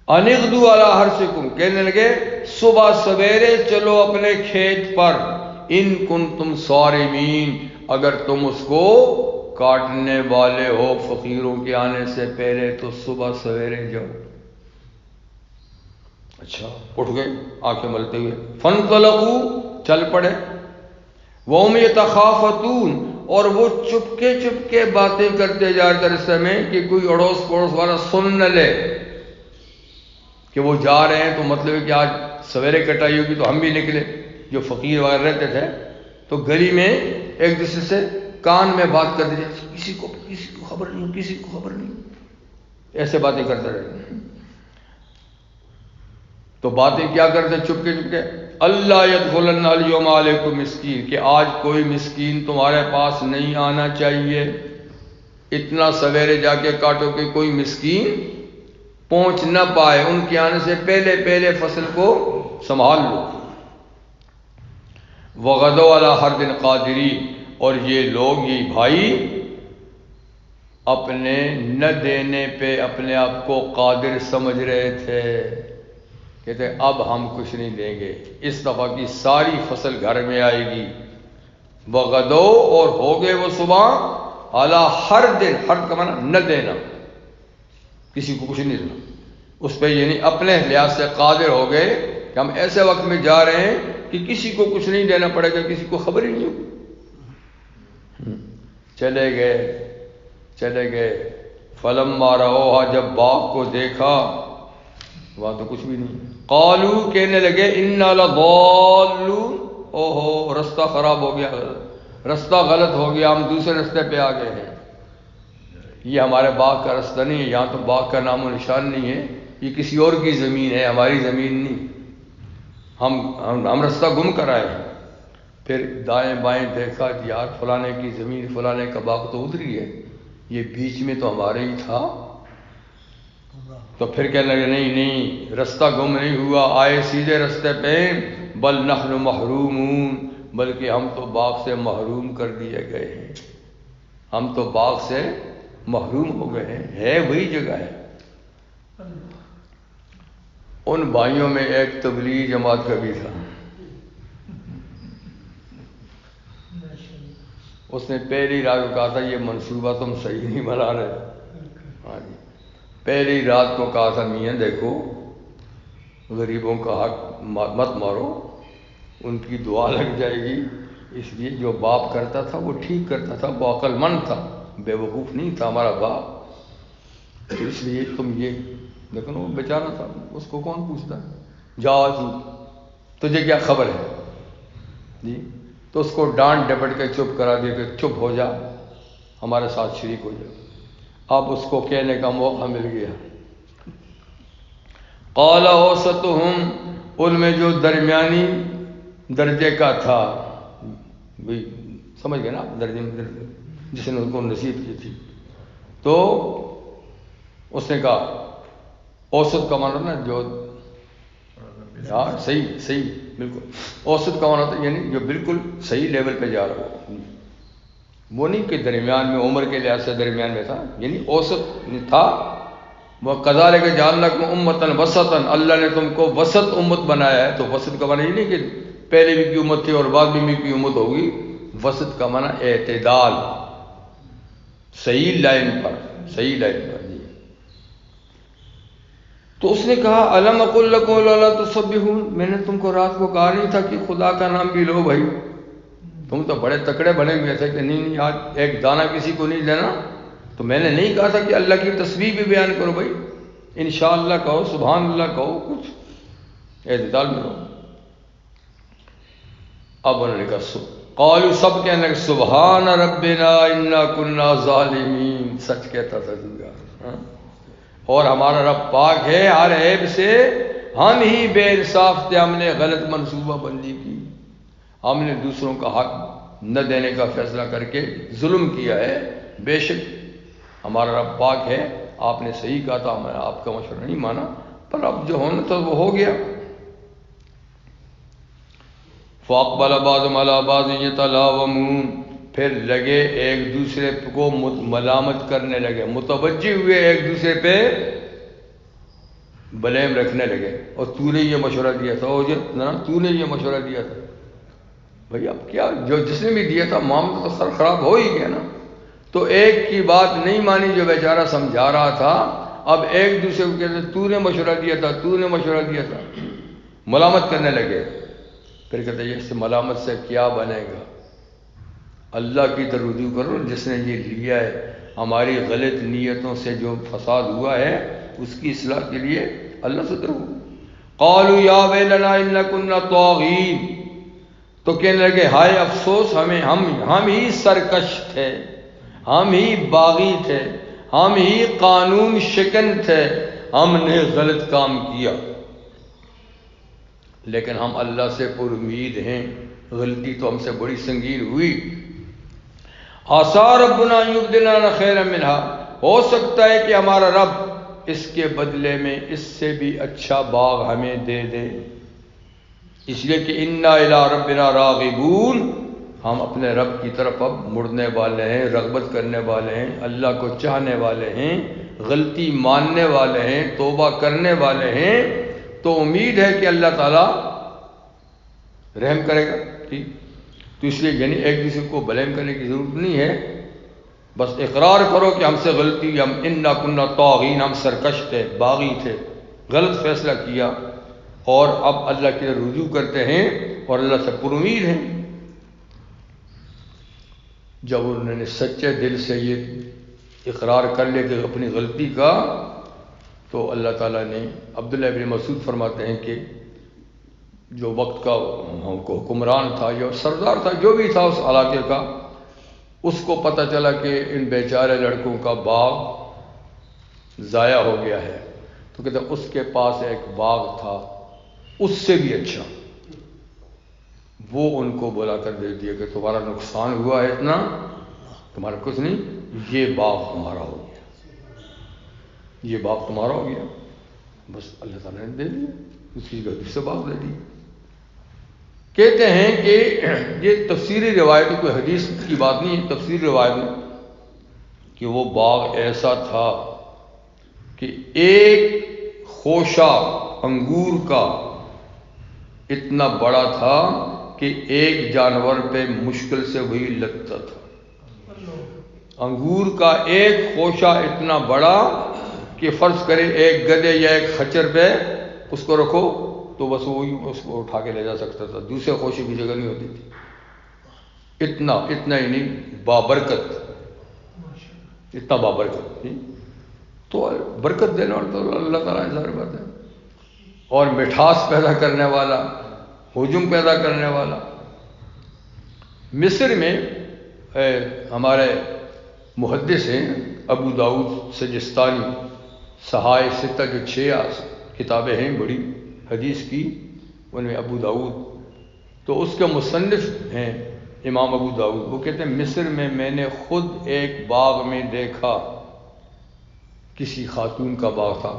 انغدو علی حرثکم، کہنے لگے صبح سویرے چلو اپنے کھیت پر، ان کنتم صارمین، اگر تم اس کو کاٹنے والے ہو فقیروں کے آنے سے پہلے تو صبح سویرے جاؤ۔ اچھا، اٹھ گئے آنکھیں ملتے ہوئے، فانطلقوا، چل پڑے، وَهُمْ يَتَخَافَتُونَ، اور وہ چپکے چپکے باتیں کرتے جا رہے رستے میں کہ کوئی اڑوس پڑوس والا سن نہ لے کہ وہ جا رہے ہیں، تو مطلب ہے کہ آج سویرے کٹائی ہوگی تو ہم بھی نکلے۔ جو فقیر وغیرہ رہتے تھے تو گلی میں ایک دوسرے سے کان میں بات کر دی، کسی کو خبر نہیں، کسی کو خبر نہیں، ایسے باتیں کرتے رہے۔ تو باتیں کیا کرتے چپکے چپکے، اللہ یدخلن اليوم علیکم مسکین، کہ آج کوئی مسکین تمہارے پاس نہیں آنا چاہیے، اتنا سویرے جا کے کاٹو کہ کوئی مسکین پہنچ نہ پائے، ان کے آنے سے پہلے پہلے فصل کو سنبھال لو۔ وغدوا علی حرد قادرین، اور یہ لوگ، یہ بھائی اپنے نہ دینے پہ اپنے آپ کو قادر سمجھ رہے تھے، کہتے اب ہم کچھ نہیں دیں گے، اس دفعہ کی ساری فصل گھر میں آئے گی۔ وغدو، اور ہو گئے وہ صبح، علی حرد، حرد کا معنی نہ دینا، کسی کو کچھ نہیں دینا، اس پہ یعنی اپنے لحاظ سے قادر ہو گئے کہ ہم ایسے وقت میں جا رہے ہیں کہ کسی کو کچھ نہیں دینا پڑے گا، کسی کو خبر ہی نہیں ہوگی۔ چلے گئے فلما رأوہا، جب باغ کو دیکھا، وہاں تو کچھ بھی نہیں، قالو، کہنے لگے انا لضالون، اوہو رستہ خراب ہو گیا، رستہ غلط ہو گیا، ہم دوسرے رستے پہ آ گئے ہیں، یہ ہمارے باغ کا رستہ نہیں ہے، یہاں تو باغ کا نام و نشان نہیں ہے، یہ کسی اور کی زمین ہے، ہماری زمین نہیں، ہم رستہ گم کر آئے ہیں۔ پھر دائیں بائیں دیکھا کہ یار فلانے کی زمین، فلانے کا باغ تو ادھری ہے، یہ بیچ میں تو ہمارے ہی تھا۔ تو پھر کہنے لگے نہیں، رستہ گم نہیں ہوا، آئے سیدھے رستے پہ، بل نحن محرومون، بلکہ ہم تو باغ سے محروم کر دیے گئے ہیں، ہم تو باغ سے محروم ہو گئے ہیں، ہے وہی جگہ ہے۔ ان بھائیوں میں ایک تبلیغی جماعت کا بھی تھا، اس نے پہلی رات کو کہا تھا یہ منصوبہ تم صحیح نہیں بنا رہے، ہاں جی، پہلی رات کو کہا تھا میاں دیکھو غریبوں کا حق مت مارو، ان کی دعا لگ جائے گی، اس لیے جو باپ کرتا تھا وہ ٹھیک کرتا تھا، وہ عقل مند تھا، بے وقوف نہیں تھا ہمارا باپ، تو اس لیے تم یہ لیکن وہ بیچارہ تھا، اس کو کون پوچھتا ہے، جا تجھے کیا خبر ہے جی، تو اس کو ڈانٹ ڈپٹ کے چپ کرا دیا کہ چپ ہو جا، ہمارے ساتھ شریک ہو جا۔ اب اس کو کہنے کا موقع مل گیا، قال اوسطہم، ان میں جو درمیانی درجے کا تھا، بھی سمجھ گئے نا درجے میں، جس نے ان کو نصیب کی تھی، تو اس نے کہا اوسط کا معنی نا جو صحیح بالکل، اوسط کا معنی ہوتا ہے یعنی جو بالکل صحیح لیول پہ جا رہا ہو، وہ نہیں کہ درمیان میں، عمر کے لحاظ سے درمیان میں تھا، یعنی اوسط تھا۔ وہ کذالک جعلناکم امۃ وسطا، اللہ نے تم کو وسط امت بنایا ہے، تو وسط کا معنی یہ نہیں کہ پہلے بھی کی امت تھی اور بعد میں بھی کی امت ہوگی، وسط کا معنی اعتدال، صحیح لائن پر جی۔ تو اس نے کہا الم اقل لکم لولا تسبحون، میں نے تم کو رات کو کہا نہیں تھا کہ خدا کا نام بھی لو بھائی، تم تو بڑے تکڑے بنے ہوئے تھے کہ نہیں آج ایک دانہ کسی کو نہیں دینا، تو میں نے نہیں کہا تھا کہ اللہ کی تسبیح بھی بیان کرو بھائی، انشاءاللہ کہو، سبحان اللہ کہو، کچھ اعتدال میں رہو۔ اب انہوں نے کہا قالوا، سب کہنے لگے سبحان ربنا انا کنا ظالمین، سچ کہتا تھا دوسرا، اور ہمارا رب پاک ہے ہر عیب سے، ہم ہی بے انصاف تھے، ہم نے غلط منصوبہ بندی کی، ہم نے دوسروں کا حق نہ دینے کا فیصلہ کر کے ظلم کیا ہے، بے شک ہمارا رب پاک ہے، آپ نے صحیح کہا تھا، میں آپ کا مشورہ نہیں مانا، پر اب جو ہونا تھا وہ ہو گیا۔ فاقبل بعضهم على بعض يتلاومون، پھر لگے ایک دوسرے کو ملامت کرنے لگے، متوجہ ہوئے ایک دوسرے پہ بلیم رکھنے لگے، اور تو نے یہ مشورہ دیا تھا، اور تو نے یہ مشورہ دیا تھا۔ بھائی اب کیا، جو جس نے بھی دیا تھا معاملہ تو سر خراب ہو ہی گیا نا۔ تو ایک کی بات نہیں مانی جو بیچارہ سمجھا رہا تھا، اب ایک دوسرے کو کہتے تو نے مشورہ دیا تھا، تو نے مشورہ دیا تھا، ملامت کرنے لگے۔ پھر کہتے ہیں اس سے ملامت سے کیا بنے گا، اللہ کی طرف رجوع کرو، جس نے یہ لیا ہے۔ ہماری غلط نیتوں سے جو فساد ہوا ہے اس کی اصلاح کے لیے اللہ سے کرو۔ قالوا یا ویلنا انا کنا طاغین، تو کہنے لگے ہائے افسوس ہمیں، ہم ہی سرکش تھے، ہم ہی باغی تھے، ہم ہی قانون شکن تھے، ہم نے غلط کام کیا، لیکن ہم اللہ سے پر امید ہیں، غلطی تو ہم سے بڑی سنگین ہوئی۔ عسیٰ ربنا ان یبدلنا خیرا منہا، ہو سکتا ہے کہ ہمارا رب اس کے بدلے میں اس سے بھی اچھا باغ ہمیں دے دے، اس لیے کہ انا الی ربنا راغبون، ہم اپنے رب کی طرف اب مڑنے والے ہیں، رغبت کرنے والے ہیں، اللہ کو چاہنے والے ہیں، غلطی ماننے والے ہیں، توبہ کرنے والے ہیں، تو امید ہے کہ اللہ تعالیٰ رحم کرے گا۔ ٹھیک، تو اس لیے یعنی ایک دوسرے کو بلیم کرنے کی ضرورت نہیں ہے، بس اقرار کرو کہ ہم سے غلطی، ہم انا کنا طاغین، ہم سرکش تھے، باغی تھے، غلط فیصلہ کیا، اور اب اللہ کی طرف رجوع کرتے ہیں اور اللہ سے پر امید ہیں۔ جب انہوں نے سچے دل سے یہ اقرار کر لیا کہ اپنی غلطی کا، تو اللہ تعالیٰ نے، عبداللہ ابن مسعود فرماتے ہیں کہ جو وقت کا حکمران تھا یا سردار تھا، جو بھی تھا اس علاقے کا، اس کو پتہ چلا کہ ان بیچارے لڑکوں کا باغ ضائع ہو گیا ہے، تو کہتے ہیں اس کے پاس ایک باغ تھا اس سے بھی اچھا، وہ ان کو بلا کر دے دیا کہ تمہارا نقصان ہوا ہے اتنا، تمہارا کچھ نہیں، یہ باغ تمہارا ہو گیا، یہ باغ تمہارا ہو گیا۔ بس اللہ تعالیٰ نے دے دیا، اس کی غلطی سے باغ دے دی۔ کہتے ہیں کہ یہ تفسیری روایت، کوئی حدیث کی بات نہیں ہے، تفسیری روایت میں کہ وہ باغ ایسا تھا کہ ایک خوشہ انگور کا اتنا بڑا تھا کہ ایک جانور پہ مشکل سے وہی لگتا تھا۔ انگور کا ایک خوشہ اتنا بڑا کہ فرض کرے ایک گدھے یا ایک خچر پہ اس کو رکھو تو بس وہی اس کو اٹھا کے لے جا سکتا تھا، دوسرے خوشے کی جگہ نہیں ہوتی تھی۔ اتنا ہی نہیں، بابرکت، اتنا بابرکت، تو برکت دینے والا تو اللہ تعالیٰ ظاہر بات ہے، اور مٹھاس پیدا کرنے والا، ہجوم پیدا کرنے والا۔ مصر میں ہمارے محدث ہیں ابو داؤد سجستانی، صحائف ستہ جو 6 کتابیں ہیں بڑی حدیث کی، ان میں ابو داؤد، تو اس کے مصنف ہیں امام ابو داؤد، وہ کہتے ہیں مصر میں میں نے خود ایک باغ میں دیکھا، کسی خاتون کا باغ تھا،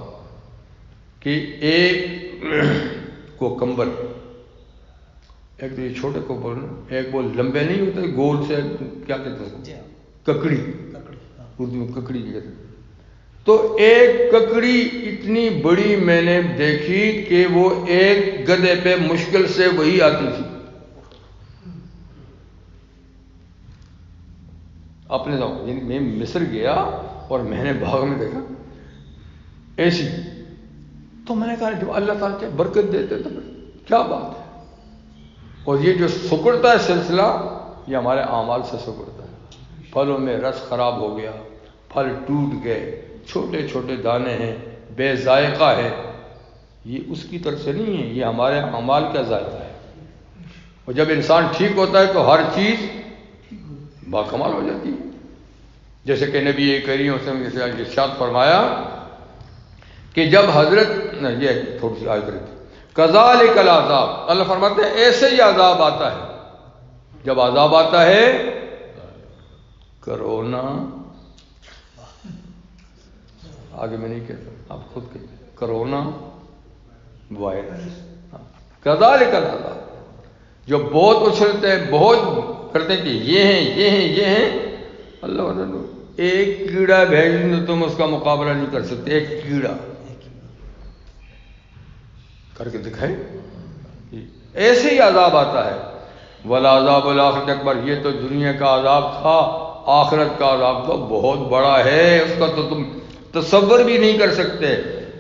کہ ایک کو کمبر، ایک تو یہ چھوٹے کو بولنا، ایک وہ لمبے نہیں ہوتے گول سے، کیا کہتے ہیں، ککڑی، اردو میں ککڑی کہتے ہیں، تو ایک ککڑی اتنی بڑی میں نے دیکھی کہ وہ ایک گدھے پہ مشکل سے وہی آتی تھی۔ اپنے یعنی میں مصر گیا اور میں نے باغ میں دیکھا ایسی، تو میں نے کہا جو اللہ تعالیٰ کیا برکت دیتے تو کیا بات ہے۔ اور یہ جو سکڑتا ہے سلسلہ، یہ ہمارے اعمال سے سکڑتا ہے، پھلوں میں رس خراب ہو گیا، پھل ٹوٹ گئے، چھوٹے چھوٹے دانے ہیں، بے ذائقہ ہے، یہ اس کی طرف سے نہیں ہے، یہ ہمارے اعمال کا ذائقہ ہے۔ اور جب انسان ٹھیک ہوتا ہے تو ہر چیز باکمال ہو جاتی ہے، جیسے کہ نبی کریم صلی اللہ علیہ وسلم نے ارشاد فرمایا کہ جب حضرت، یہ تھوڑی سی آیت رہتی، کذالک العذاب، اللہ فرماتے ہیں ایسے ہی عذاب آتا ہے، جب عذاب آتا ہے کرونا، آگے میں نہیں کہتا، آپ خود کہتے کرونا وائرس، کذالک العذاب، جو بہت اچھلتے ہیں، بہت کرتے ہیں کہ یہ ہیں یہ ہیں یہ ہیں، اللہ ایک کیڑا بھیج دیں تو تم اس کا مقابلہ نہیں کر سکتے، ایک کیڑا، کر کے دکھائے. ایسے ہی عذاب آتا ہے. والعذاب الآخرۃ اکبر، یہ تو دنیا کا عذاب تھا، آخرت کا عذاب تو بہت بڑا ہے، اس کا تو تم تصور بھی نہیں کر سکتے.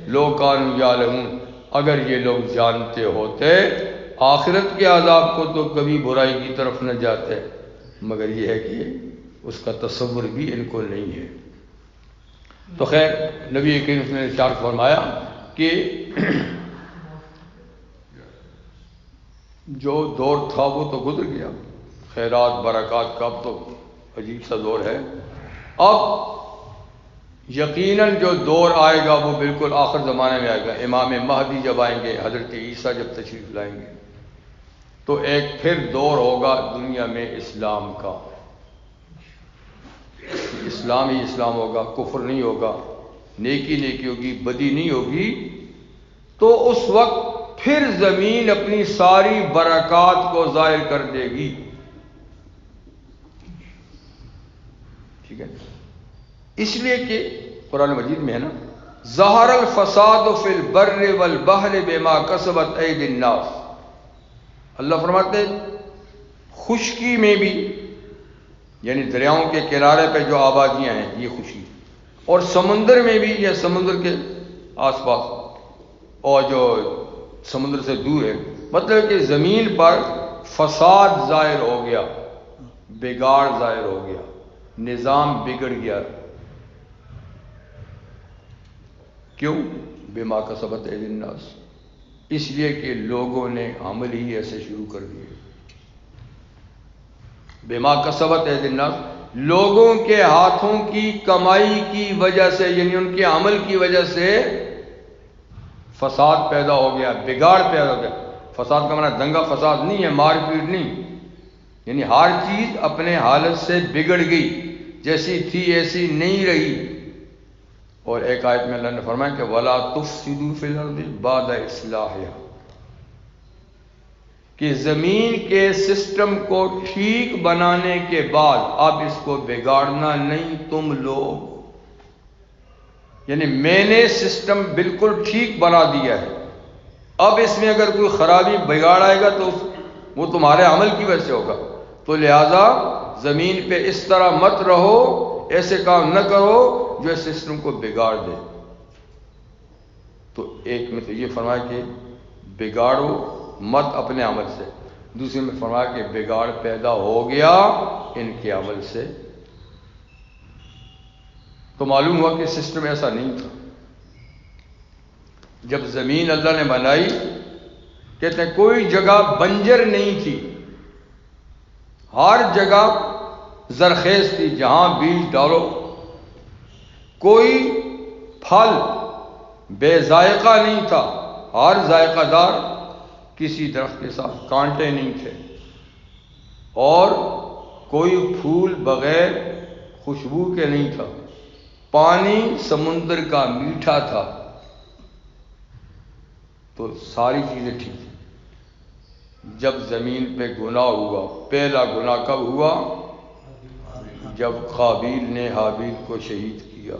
لو کانوا یعلمون، اگر یہ لوگ جانتے ہوتے آخرت کے عذاب کو تو کبھی برائی کی طرف نہ جاتے، مگر یہ ہے کہ اس کا تصور بھی ان کو نہیں ہے. تو خیر نبی کریم نے ارشاد فرمایا کہ جو دور تھا وہ تو گزر گیا، خیرات برکات کا اب تو عجیب سا دور ہے. اب یقیناً جو دور آئے گا وہ بالکل آخر زمانے میں آئے گا. امام مہدی جب آئیں گے، حضرت عیسیٰ جب تشریف لائیں گے، تو ایک پھر دور ہوگا دنیا میں اسلام کا. اسلام ہی اسلام ہوگا، کفر نہیں ہوگا، نیکی نیکی ہوگی، بدی نہیں ہوگی. تو اس وقت پھر زمین اپنی ساری برکات کو ظاہر کر دے گی. ٹھیک ہے، اس لیے کہ قرآن مجید میں ہے نا، ظہر الفساد فی البر والبحر بما کسبت ایدی الناس. اللہ فرماتے خشکی میں بھی، یعنی دریاؤں کے کنارے پہ جو آبادیاں ہیں یہ خشکی، اور سمندر میں بھی یا سمندر کے آس پاس اور جو سمندر سے دور ہے، مطلب کہ زمین پر فساد ظاہر ہو گیا، بگاڑ ظاہر ہو گیا، نظام بگڑ گیا. کیوں؟ بما کسبت ایدی الناس، اس لیے کہ لوگوں نے عمل ہی ایسے شروع کر دیے. بما کسبت ایدی الناس، لوگوں کے ہاتھوں کی کمائی کی وجہ سے، یعنی ان کے عمل کی وجہ سے فساد پیدا ہو گیا، بگاڑ پیدا ہو گیا. فساد کا معنی دنگا فساد نہیں ہے، مار پیٹ نہیں، یعنی ہر چیز اپنے حالت سے بگڑ گئی، جیسی تھی ایسی نہیں رہی. اور ایک آیت میں اللہ نے فرمایا کہ وَلَا تُفْسِدُوا فِي الْأَرْضِ بَعْدَ إِصْلَاحِهَا، کہ زمین کے سسٹم کو ٹھیک بنانے کے بعد اب اس کو بگاڑنا نہیں تم لوگ. یعنی میں نے سسٹم بالکل ٹھیک بنا دیا ہے، اب اس میں اگر کوئی خرابی بگاڑ آئے گا تو وہ تمہارے عمل کی وجہ سے ہوگا. تو لہذا زمین پہ اس طرح مت رہو، ایسے کام نہ کرو جو اس سسٹم کو بگاڑ دے. تو ایک میں تو یہ فرمایا کہ بگاڑو مت اپنے عمل سے، دوسرے میں فرمایا کہ بگاڑ پیدا ہو گیا ان کے عمل سے. تو معلوم ہوا کہ سسٹم ایسا نہیں تھا. جب زمین اللہ نے بنائی، کہتے ہیں کوئی جگہ بنجر نہیں تھی، ہر جگہ زرخیز تھی، جہاں بیج ڈالو. کوئی پھل بے ذائقہ نہیں تھا، ہر ذائقہ دار کسی درخت کے ساتھ، کانٹے نہیں تھے. اور کوئی پھول بغیر خوشبو کے نہیں تھا. پانی سمندر کا میٹھا تھا. تو ساری چیزیں ٹھیک تھیں. جب زمین پہ گناہ ہوا، پہلا گناہ کب ہوا؟ جب قابیل نے حابیل کو شہید کیا،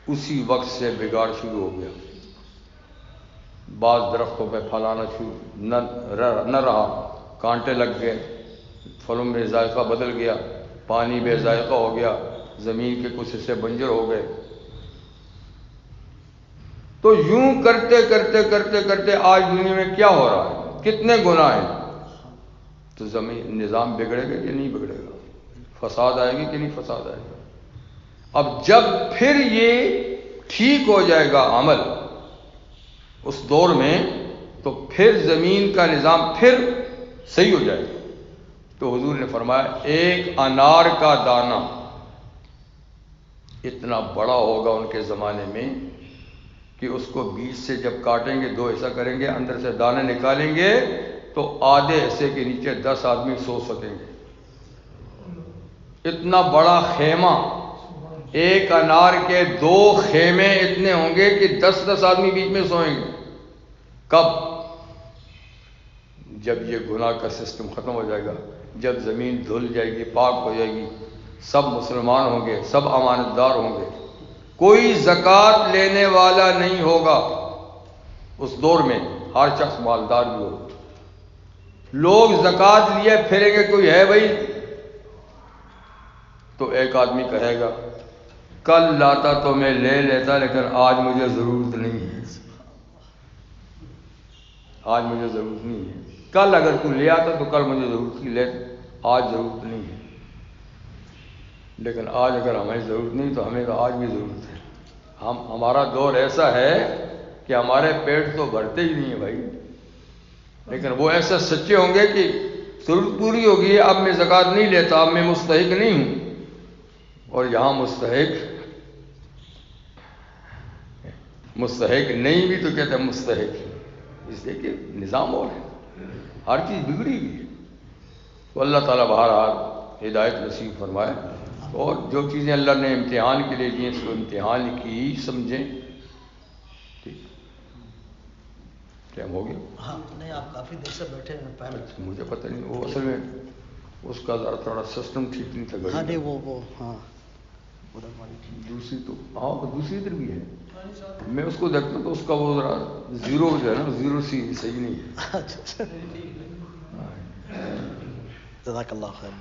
اسی وقت سے بگاڑ شروع ہو گیا. بعض درختوں پہ پھل آنا شروع نہ رہا، کانٹے لگ گئے، پھلوں میں ذائقہ بدل گیا، پانی بے ذائقہ ہو گیا، زمین کے کچھ حصے بنجر ہو گئے. تو یوں کرتے کرتے کرتے کرتے آج دنیا میں کیا ہو رہا ہے؟ کتنے گناہ ہیں. تو زمین نظام بگڑے گا کہ نہیں بگڑے گا؟ فساد آئے گی کہ نہیں فساد آئے گا؟ اب جب پھر یہ ٹھیک ہو جائے گا عمل اس دور میں، تو پھر زمین کا نظام پھر صحیح ہو جائے گا. تو حضور نے فرمایا ایک انار کا دانہ اتنا بڑا ہوگا ان کے زمانے میں کہ اس کو بیچ سے جب کاٹیں گے، دو حصہ کریں گے، اندر سے دانے نکالیں گے تو آدھے حصے کے نیچے 10 آدمی سو سکیں گے. اتنا بڑا خیمہ، ایک انار کے 2 خیمے اتنے ہوں گے کہ 10 آدمی بیچ میں سوئیں گے. کب؟ جب یہ گناہ کا سسٹم ختم ہو جائے گا، جب زمین دھل جائے گی، پاک ہو جائے گی، سب مسلمان ہوں گے، سب امانت دار ہوں گے، کوئی زکوٰۃ لینے والا نہیں ہوگا. اس دور میں ہر شخص مالدار بھی ہو. لوگ زکوٰۃ لیے پھریں گے کوئی ہے بھائی، تو ایک آدمی کہے گا کل لاتا تو میں لے لیتا لیکن آج مجھے ضرورت نہیں ہے، آج مجھے ضرورت نہیں ہے. کل اگر تو لے آتا تو کل مجھے ضرورت تھی، لے آج ضرورت نہیں ہے. لیکن آج اگر ہمیں ضرورت نہیں تو ہمیں تو آج بھی ضرورت ہے. ہمارا دور ایسا ہے کہ ہمارے پیٹ تو بھرتے ہی نہیں ہیں بھائی، لیکن وہ ایسا سچے ہوں گے کہ ضرورت پوری ہوگی، اب میں زکوٰۃ نہیں لیتا، اب میں مستحق نہیں ہوں. اور یہاں مستحق نہیں بھی تو کہتے ہیں مستحق، اس لیے کہ نظام اور ہے، ہر چیز بگڑی ہوئی ہے. تو اللہ تعالیٰ بہرحال ہدایت نصیب فرمائے، اور جو چیزیں اللہ نے امتحان کے لیے دی اس کو امتحان کی سمجھیں. ٹھیک ٹائم ہو گیا؟ ہاں نہیں، آپ کافی دیر سے بیٹھے ہیں پہلے. مجھے پتہ نہیں، وہ اصل میں اس کا ذرا تھوڑا سسٹم ٹھیک نہیں تھا. ہاں نہیں وہ ہاں دوسری تو ہاں دوسری ادھر بھی ہے، میں اس کو دیکھتا ہوں تو اس کا وہ ذرا زیرو جو ہے نا، زیرو سی صحیح نہیں ہے. اچھا جزاک اللہ خیر.